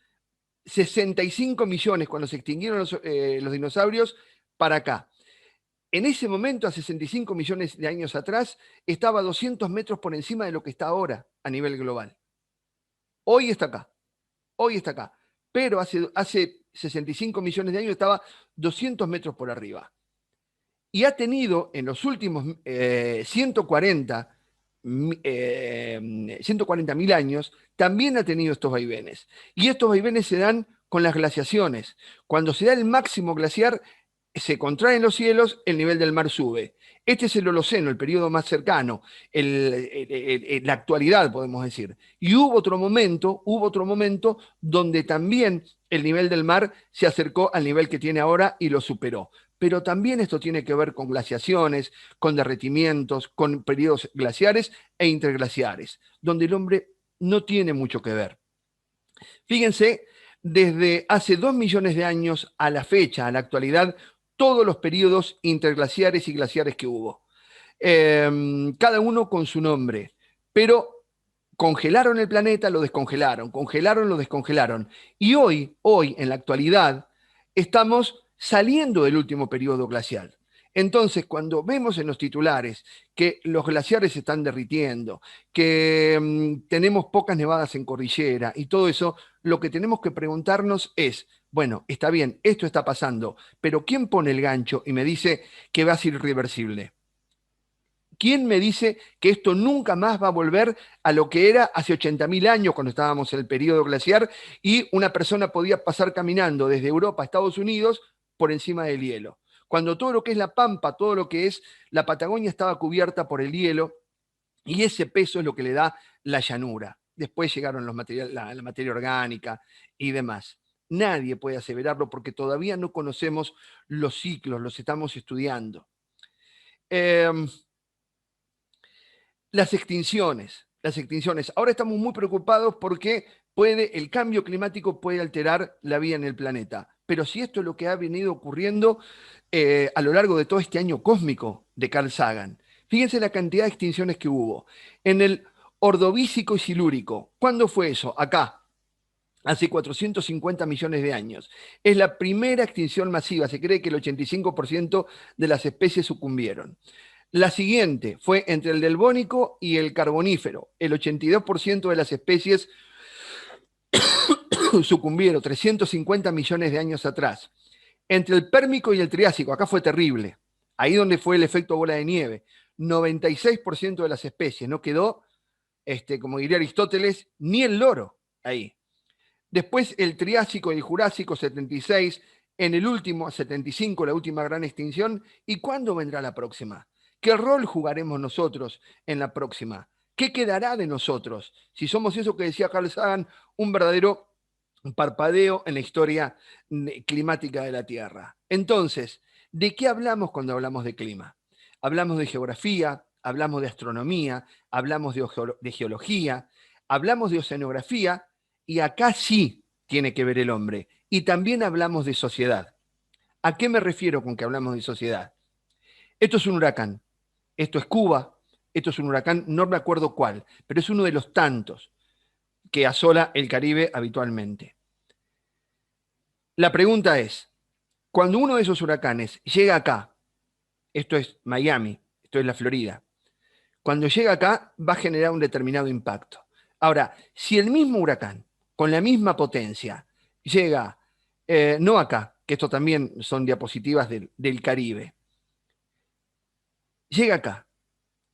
65 millones cuando se extinguieron los dinosaurios para acá. En ese momento, a 65 millones de años atrás, estaba 200 metros por encima de lo que está ahora a nivel global. Hoy está acá, hoy está acá. Pero hace 65 millones de años estaba 200 metros por arriba. Y ha tenido en los últimos 140.000 años, también ha tenido estos vaivenes. Y estos vaivenes se dan con las glaciaciones. Cuando se da el máximo glaciar, se contraen los cielos, el nivel del mar sube. Este es el Holoceno, el periodo más cercano, la actualidad, podemos decir. Y hubo otro momento donde también el nivel del mar se acercó al nivel que tiene ahora y lo superó. Pero también esto tiene que ver con glaciaciones, con derretimientos, con periodos glaciares e interglaciares, donde el hombre no tiene mucho que ver. Fíjense, desde hace 2 millones de años a la fecha, a la actualidad, todos los periodos interglaciares y glaciares que hubo. Cada uno con su nombre, pero congelaron el planeta, lo descongelaron, congelaron, lo descongelaron. Y hoy, en la actualidad, estamos saliendo del último periodo glacial. Entonces, cuando vemos en los titulares que los glaciares se están derritiendo, que tenemos pocas nevadas en cordillera y todo eso, lo que tenemos que preguntarnos es, bueno, está bien, esto está pasando, pero ¿quién pone el gancho y me dice que va a ser irreversible? ¿Quién me dice que esto nunca más va a volver a lo que era hace 80.000 años cuando estábamos en el periodo glaciar y una persona podía pasar caminando desde Europa a Estados Unidos por encima del hielo? Cuando todo lo que es la Pampa, todo lo que es la Patagonia estaba cubierta por el hielo y ese peso es lo que le da la llanura. Después llegaron la materia orgánica y demás. Nadie puede aseverarlo porque todavía no conocemos los ciclos, los estamos estudiando. Las extinciones. Ahora estamos muy preocupados porque el cambio climático puede alterar la vida en el planeta. Pero si esto es lo que ha venido ocurriendo a lo largo de todo este año cósmico de Carl Sagan, fíjense la cantidad de extinciones que hubo. En el Ordovícico y Silúrico, ¿cuándo fue eso? Acá, hace 450 millones de años. Es la primera extinción masiva. Se cree que el 85% de las especies sucumbieron. La siguiente fue entre el Devónico y el Carbonífero. El 82% de las especies sucumbieron 350 millones de años atrás. Entre el Pérmico y el Triásico, acá fue terrible. Ahí donde fue el efecto bola de nieve. 96% de las especies. No quedó, como diría Aristóteles, ni el loro ahí. Después el Triásico y el Jurásico, 76. En el último, 75, la última gran extinción. ¿Y cuándo vendrá la próxima? ¿Qué rol jugaremos nosotros en la próxima? ¿Qué quedará de nosotros? Si somos eso que decía Carl Sagan, un verdadero parpadeo en la historia climática de la Tierra. Entonces, ¿de qué hablamos cuando hablamos de clima? Hablamos de geografía, hablamos de astronomía, hablamos de geología, hablamos de oceanografía y acá sí tiene que ver el hombre. Y también hablamos de sociedad. ¿A qué me refiero con que hablamos de sociedad? Esto es un huracán. Esto es Cuba, esto es un huracán, no me acuerdo cuál, pero es uno de los tantos que asola el Caribe habitualmente. La pregunta es, Cuando uno de esos huracanes llega acá, esto es Miami, esto es la Florida, cuando llega acá va a generar un determinado impacto. Ahora, si el mismo huracán, con la misma potencia, llega, no acá, que esto también son diapositivas del Caribe, llega acá,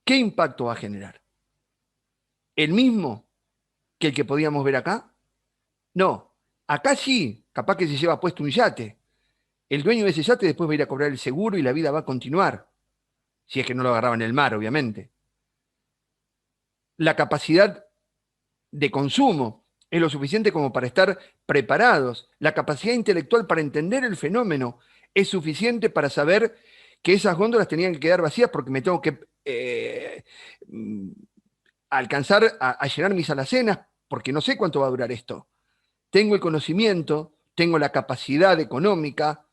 ¿qué impacto va a generar? ¿El mismo que el que podíamos ver acá? No, acá sí, capaz que se lleva puesto un yate. El dueño de ese yate después va a ir a cobrar el seguro y la vida va a continuar, si es que no lo agarraba en el mar, obviamente. La capacidad de consumo es lo suficiente como para estar preparados. La capacidad intelectual para entender el fenómeno es suficiente para saber que esas góndolas tenían que quedar vacías porque me tengo que mm, alcanzar a llenar mis alacenas porque no sé cuánto va a durar esto. Tengo el conocimiento, tengo la capacidad económica.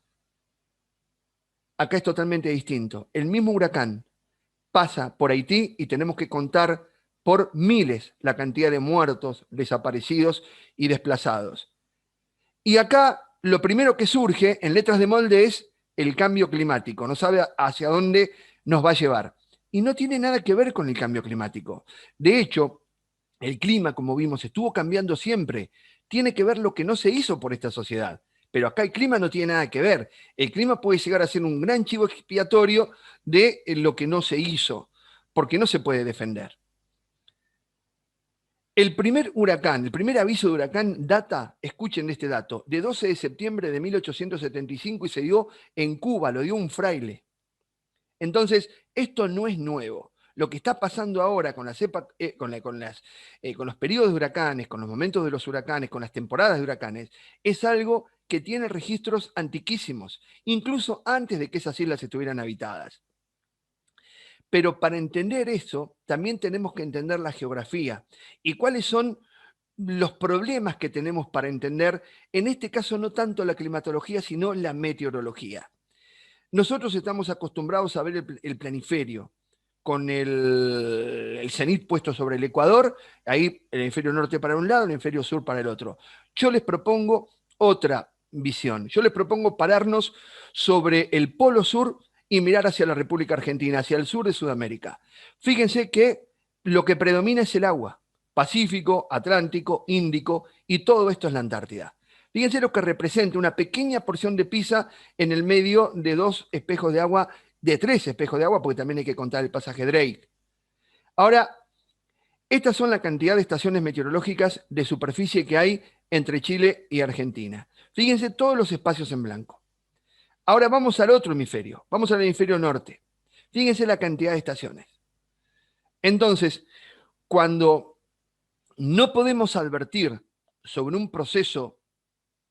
Acá es totalmente distinto. El mismo huracán pasa por Haití y tenemos que contar por miles la cantidad de muertos, desaparecidos y desplazados. Y acá lo primero que surge en letras de molde es el cambio climático, no sabe hacia dónde nos va a llevar. Y no tiene nada que ver con el cambio climático. De hecho, el clima, como vimos, estuvo cambiando siempre. Tiene que ver lo que no se hizo por esta sociedad. Pero acá el clima no tiene nada que ver. El clima puede llegar a ser un gran chivo expiatorio de lo que no se hizo, porque no se puede defender. El primer huracán, el primer aviso de huracán data, escuchen este dato, de 12 de septiembre de 1875 y se dio en Cuba, lo dio un fraile. Entonces, esto no es nuevo. Lo que está pasando ahora con, con los periodos de huracanes, con los momentos de los huracanes, con las temporadas de huracanes, es algo que tiene registros antiquísimos, incluso antes de que esas islas estuvieran habitadas. Pero para entender eso, también tenemos que entender la geografía y cuáles son los problemas que tenemos para entender, en este caso no tanto la climatología, sino la meteorología. Nosotros estamos acostumbrados a ver el planiferio con el cenit puesto sobre el ecuador, ahí el hemisferio norte para un lado, el hemisferio sur para el otro. Yo les propongo otra visión. Yo les propongo pararnos sobre el polo sur y mirar hacia la República Argentina, hacia el sur de Sudamérica. Fíjense que lo que predomina es el agua, Pacífico, Atlántico, Índico, y todo esto es la Antártida. Fíjense lo que representa una pequeña porción de Pisa en el medio de dos espejos de agua, de tres espejos de agua, porque también hay que contar el pasaje Drake. Ahora, estas son la cantidad de estaciones meteorológicas de superficie que hay entre Chile y Argentina. Fíjense todos los espacios en blanco. Ahora vamos al otro hemisferio, vamos al hemisferio norte. Fíjense la cantidad de estaciones. Entonces, cuando no podemos advertir sobre un proceso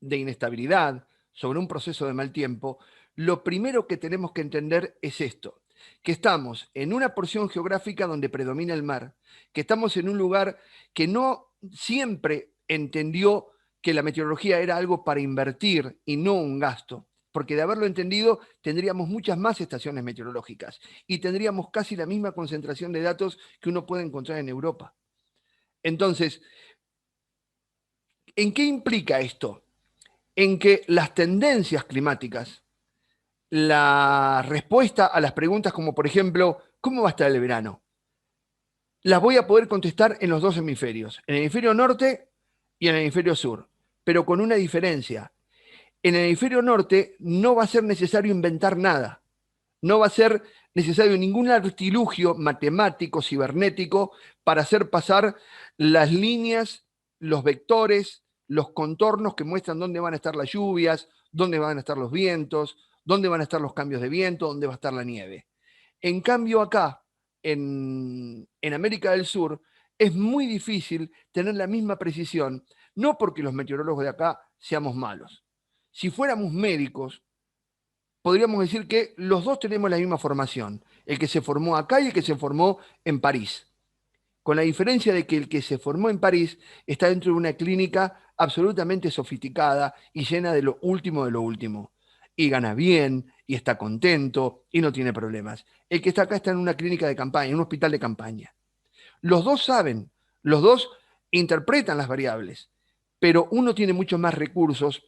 de inestabilidad, sobre un proceso de mal tiempo, lo primero que tenemos que entender es esto, que estamos en una porción geográfica donde predomina el mar, que estamos en un lugar que no siempre entendió que la meteorología era algo para invertir y no un gasto, porque de haberlo entendido tendríamos muchas más estaciones meteorológicas y tendríamos casi la misma concentración de datos que uno puede encontrar en Europa. Entonces, ¿en qué implica esto? En que las tendencias climáticas, la respuesta a las preguntas como por ejemplo, ¿cómo va a estar el verano? Las voy a poder contestar en los dos hemisferios, en el hemisferio norte y en el hemisferio sur, pero con una diferencia. En el hemisferio norte no va a ser necesario inventar nada, no va a ser necesario ningún artilugio matemático, cibernético, para hacer pasar las líneas, los vectores, los contornos que muestran dónde van a estar las lluvias, dónde van a estar los vientos, dónde van a estar los cambios de viento, dónde va a estar la nieve. En cambio, acá, en América del Sur, es muy difícil tener la misma precisión, no porque los meteorólogos de acá seamos malos. Si fuéramos médicos, podríamos decir que los dos tenemos la misma formación, el que se formó acá y el que se formó en París, con la diferencia de que el que se formó en París está dentro de una clínica absolutamente sofisticada y llena de lo último, y gana bien, y está contento, y no tiene problemas. El que está acá está en una clínica de campaña, en un hospital de campaña. Los dos saben, los dos interpretan las variables, pero uno tiene muchos más recursos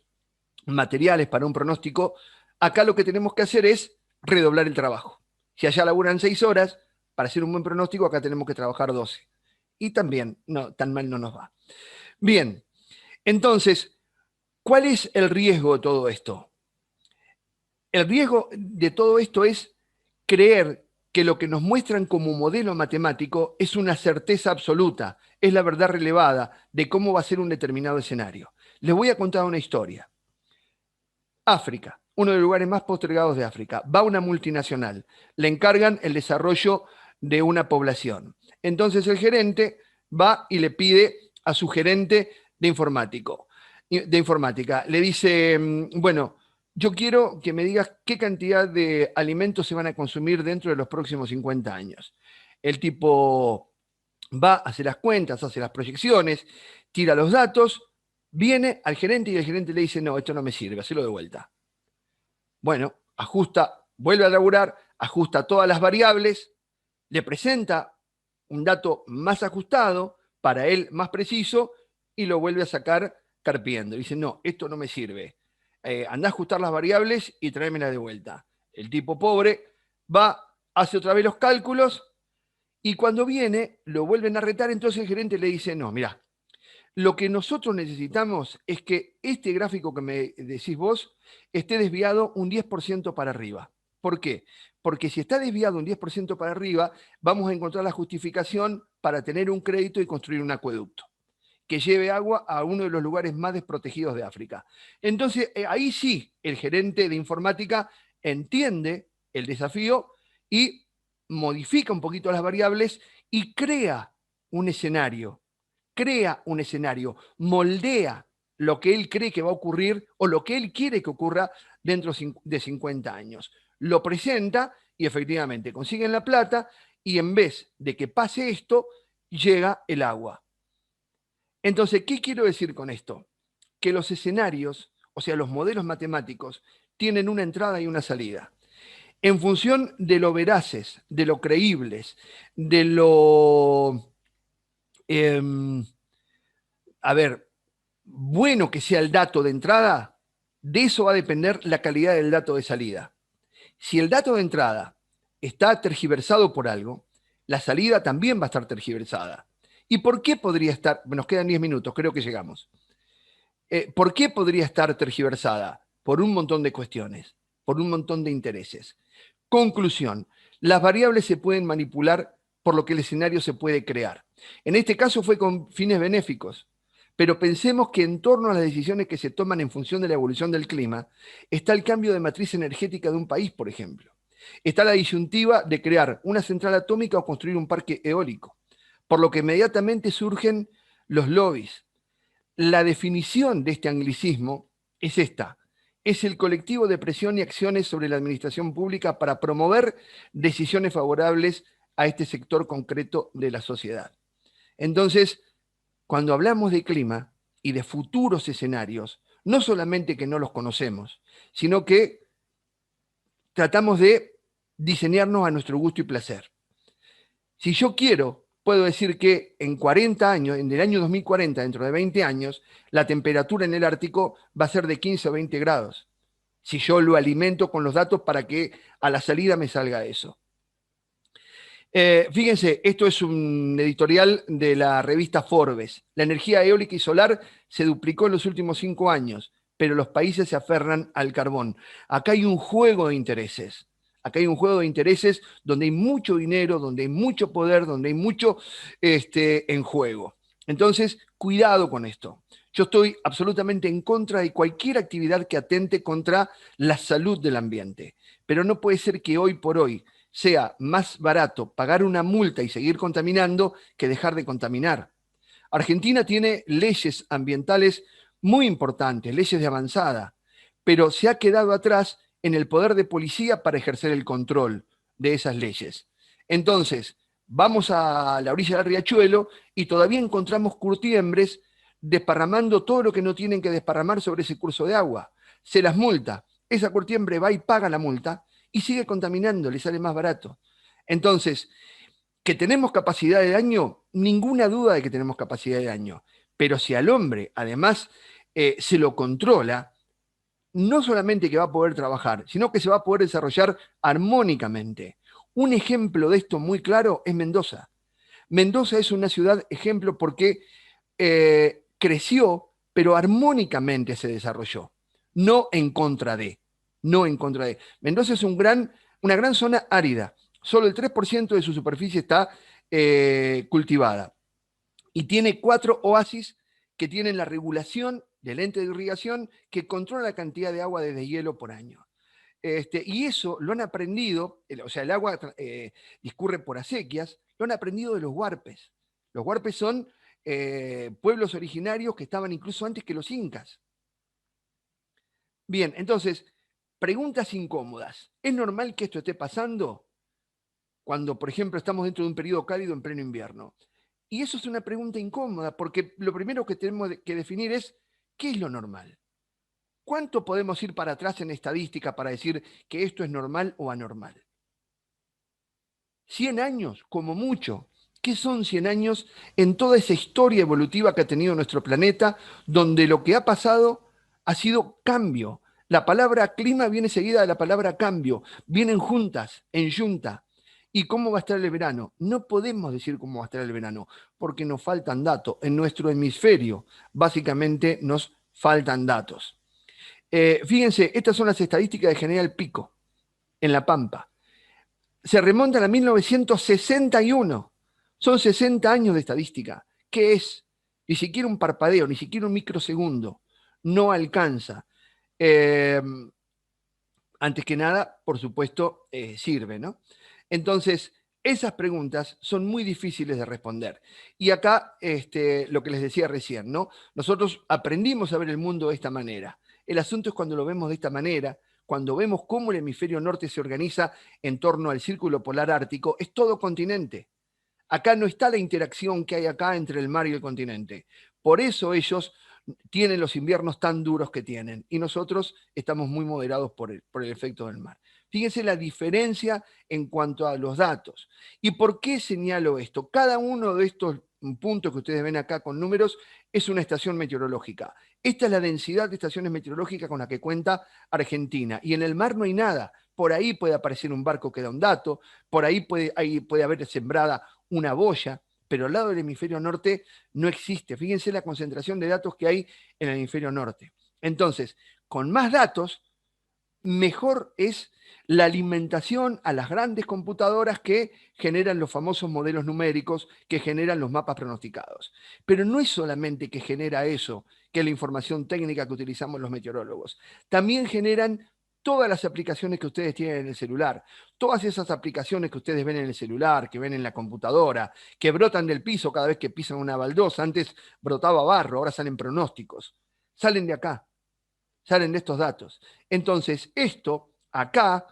materiales para un pronóstico Acá lo que tenemos que hacer es redoblar el trabajo. Si allá laburan 6 horas, para hacer un buen pronóstico, acá tenemos que trabajar 12. Y también, no, tan mal no nos va. Bien, entonces, ¿cuál es el riesgo de todo esto? El riesgo de todo esto es creer que lo que nos muestran como modelo matemático es una certeza absoluta, es la verdad relevada de cómo va a ser un determinado escenario. Les voy a contar una historia. África, uno de los lugares más postergados de África. Va una multinacional, le encargan el desarrollo de una población. Entonces el gerente va y le pide a su gerente de informática, le dice, bueno, yo quiero que me digas qué cantidad de alimentos se van a consumir dentro de los próximos 50 años. El tipo va, hace las cuentas, hace las proyecciones, tira los datos, viene al gerente y el gerente le dice, no, esto no me sirve, hacelo de vuelta. Bueno, ajusta, vuelve a laburar, ajusta todas las variables, le presenta un dato más ajustado, para él más preciso, y lo vuelve a sacar carpiendo. Dice, no, esto no me sirve. Andá a ajustar las variables y tráemela de vuelta. El tipo pobre va, hace otra vez los cálculos, y cuando viene, lo vuelven a retar, entonces el gerente le dice, no, mira, lo que nosotros necesitamos es que este gráfico que me decís vos esté desviado un 10% para arriba. ¿Por qué? Porque si está desviado un 10% para arriba, vamos a encontrar la justificación para tener un crédito y construir un acueducto que lleve agua a uno de los lugares más desprotegidos de África. Entonces, ahí sí, el gerente de informática entiende el desafío y modifica un poquito las variables y crea un escenario, moldea lo que él cree que va a ocurrir o lo que él quiere que ocurra dentro de 50 años. Lo presenta y efectivamente consiguen la plata y en vez de que pase esto, llega el agua. Entonces, ¿qué quiero decir con esto? Que los escenarios, o sea, los modelos matemáticos, tienen una entrada y una salida. En función de lo veraces, de lo creíbles, de lo, eh, a ver, bueno que sea el dato de entrada, de eso va a depender la calidad del dato de salida. Si el dato de entrada está tergiversado por algo, la salida también va a estar tergiversada. ¿Y por qué podría estar? Nos quedan 10 minutos, creo que llegamos. ¿Por qué podría estar tergiversada? Por un montón de cuestiones, por un montón de intereses. Conclusión, las variables se pueden manipular por lo que el escenario se puede crear. En este caso fue con fines benéficos, pero pensemos que en torno a las decisiones que se toman en función de la evolución del clima, está el cambio de matriz energética de un país, por ejemplo. Está la disyuntiva de crear una central atómica o construir un parque eólico, por lo que inmediatamente surgen los lobbies. La definición de este anglicismo es esta: es el colectivo de presión y acciones sobre la administración pública para promover decisiones favorables a este sector concreto de la sociedad. Entonces, cuando hablamos de clima y de futuros escenarios, no solamente que no los conocemos, sino que tratamos de diseñarnos a nuestro gusto y placer. Si yo quiero, puedo decir que en 40 años, en el año 2040, dentro de 20 años, la temperatura en el Ártico va a ser de 15 o 20 grados. Si yo lo alimento con los datos para que a la salida me salga eso. Fíjense, esto es un editorial de la revista Forbes. La energía eólica y solar se duplicó en los últimos 5 años, pero los países se aferran al carbón. Acá hay un juego de intereses. Acá hay un juego de intereses donde hay mucho dinero, donde hay mucho poder, donde hay mucho en juego. Entonces, cuidado con esto. Yo estoy absolutamente en contra de cualquier actividad que atente contra la salud del ambiente. Pero no puede ser que hoy por hoy sea más barato pagar una multa y seguir contaminando que dejar de contaminar. Argentina tiene leyes ambientales muy importantes, leyes de avanzada, pero se ha quedado atrás en el poder de policía para ejercer el control de esas leyes. Entonces, vamos a la orilla del riachuelo y todavía encontramos curtiembres desparramando todo lo que no tienen que desparramar sobre ese curso de agua. Se las multa. Esa curtiembre va y paga la multa y sigue contaminando, le sale más barato. Entonces, ¿que tenemos capacidad de daño? Ninguna duda de que tenemos capacidad de daño. Pero si al hombre, además, se lo controla, no solamente que va a poder trabajar, sino que se va a poder desarrollar armónicamente. Un ejemplo de esto muy claro es Mendoza. Mendoza es una ciudad ejemplo porque creció, pero armónicamente se desarrolló, no en contra de, no en contra de. Mendoza es una gran zona árida, solo el 3% de su superficie está cultivada y tiene 4 oasis que tienen la regulación del ente de irrigación que controla la cantidad de agua de deshielo por año. Y eso lo han aprendido, o sea, el agua discurre por acequias, lo han aprendido de los huarpes. Los huarpes son pueblos originarios que estaban incluso antes que los incas. Bien, entonces, preguntas incómodas. ¿Es normal que esto esté pasando cuando, por ejemplo, estamos dentro de un periodo cálido en pleno invierno? Y eso es una pregunta incómoda, porque lo primero que tenemos que definir es, ¿qué es lo normal? ¿Cuánto podemos ir para atrás en estadística para decir que esto es normal o anormal? 100 años, como mucho. ¿Qué son 100 años en toda esa historia evolutiva que ha tenido nuestro planeta, donde lo que ha pasado ha sido cambio? La palabra clima viene seguida de la palabra cambio, vienen juntas, en yunta. ¿Y cómo va a estar el verano? No podemos decir cómo va a estar el verano, porque nos faltan datos. En nuestro hemisferio, básicamente, nos faltan datos. Fíjense, estas son las estadísticas de General Pico, en La Pampa. Se remontan a 1961. Son 60 años de estadística. ¿Qué es? Ni siquiera un parpadeo, ni siquiera un microsegundo. No alcanza. Eh, Antes que nada, por supuesto, sirve, ¿no? Entonces, esas preguntas son muy difíciles de responder. Y acá, lo que les decía recién, ¿no? Nosotros aprendimos a ver el mundo de esta manera. El asunto es cuando lo vemos de esta manera, cuando vemos cómo el hemisferio norte se organiza en torno al círculo polar ártico, es todo continente. Acá no está la interacción que hay acá entre el mar y el continente. Por eso ellos tienen los inviernos tan duros que tienen y nosotros estamos muy moderados por el efecto del mar. Fíjense la diferencia en cuanto a los datos. ¿Y por qué señalo esto? Cada uno de estos puntos que ustedes ven acá con números es una estación meteorológica. Esta es la densidad de estaciones meteorológicas con la que cuenta Argentina. Y en el mar no hay nada. Por ahí puede aparecer un barco que da un dato, por ahí puede haber sembrada una boya, pero al lado del hemisferio norte no existe. Fíjense la concentración de datos que hay en el hemisferio norte. Entonces, con más datos, mejor es la alimentación a las grandes computadoras que generan los famosos modelos numéricos, que generan los mapas pronosticados. Pero no es solamente que genera eso, que es la información técnica que utilizamos los meteorólogos. También generan todas las aplicaciones que ustedes tienen en el celular, todas esas aplicaciones que ustedes ven en el celular, que ven en la computadora, que brotan del piso cada vez que pisan una baldosa. Antes brotaba barro, ahora salen pronósticos. Salen de acá, salen de estos datos. Entonces, esto acá,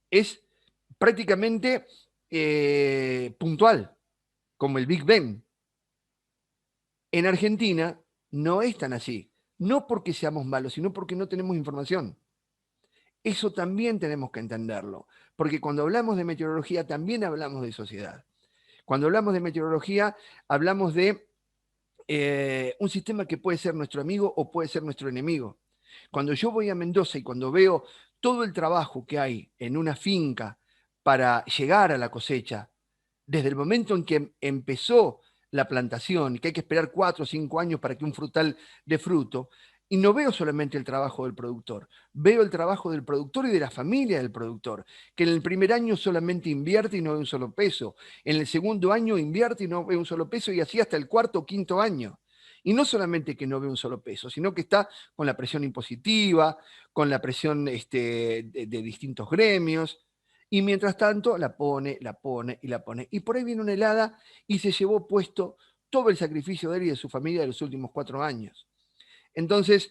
es prácticamente puntual, como el Big Bang. En Argentina no es tan así. No porque seamos malos, sino porque no tenemos información. Eso también tenemos que entenderlo, porque cuando hablamos de meteorología también hablamos de sociedad. Cuando hablamos de meteorología hablamos de un sistema que puede ser nuestro amigo o puede ser nuestro enemigo. Cuando yo voy a Mendoza y cuando veo todo el trabajo que hay en una finca para llegar a la cosecha, desde el momento en que empezó la plantación, que hay que esperar 4 o 5 años para que un frutal dé fruto, y no veo solamente el trabajo del productor, veo el trabajo del productor y de la familia del productor, que en el primer año solamente invierte y no ve un solo peso, en el segundo año invierte y no ve un solo peso, y así hasta el cuarto o quinto año. Y no solamente que no ve un solo peso, sino que está con la presión impositiva, con la presión de distintos gremios, y mientras tanto la pone, la pone y la pone. Y por ahí viene una helada y se llevó puesto todo el sacrificio de él y de su familia de los últimos 4 años. Entonces,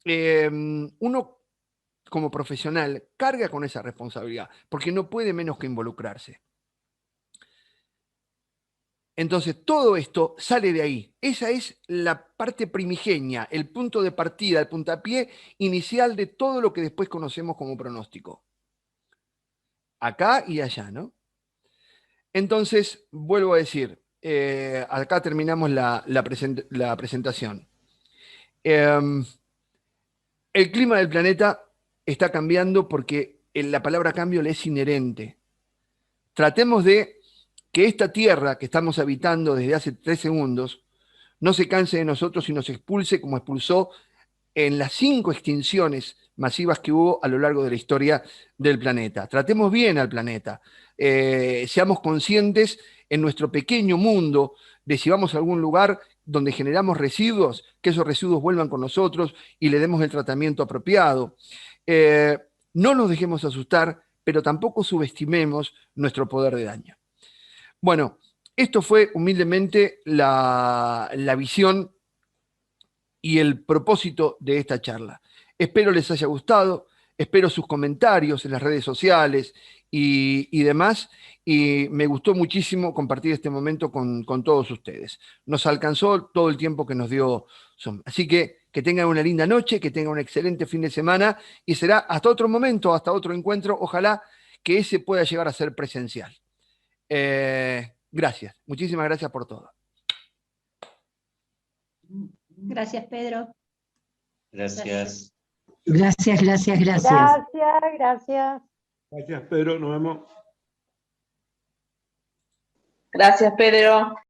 uno como profesional carga con esa responsabilidad, porque no puede menos que involucrarse. Entonces, todo esto sale de ahí. Esa es la parte primigenia, el punto de partida, el puntapié inicial de todo lo que después conocemos como pronóstico. Acá y allá, ¿no? Entonces, vuelvo a decir, acá terminamos la presentación. Eh, El clima del planeta está cambiando porque la palabra cambio le es inherente. Tratemos de que esta Tierra que estamos habitando desde hace 3 segundos no se canse de nosotros y nos expulse como expulsó en las 5 extinciones masivas que hubo a lo largo de la historia del planeta. Tratemos bien al planeta, seamos conscientes en nuestro pequeño mundo de si vamos a algún lugar donde generamos residuos, que esos residuos vuelvan con nosotros y le demos el tratamiento apropiado. Eh, no nos dejemos asustar, pero tampoco subestimemos nuestro poder de daño. Bueno, esto fue humildemente la visión y el propósito de esta charla. Espero les haya gustado, espero sus comentarios en las redes sociales y demás, y me gustó muchísimo compartir este momento con todos ustedes. Nos alcanzó todo el tiempo que nos dio Zoom. Así que tengan una linda noche, que tengan un excelente fin de semana, y será hasta otro momento, hasta otro encuentro, ojalá que ese pueda llegar a ser presencial. Gracias, muchísimas gracias por todo. Gracias, Pedro. Gracias. Gracias, gracias, gracias. Gracias, gracias. Gracias, Pedro. Nos vemos. Gracias, Pedro.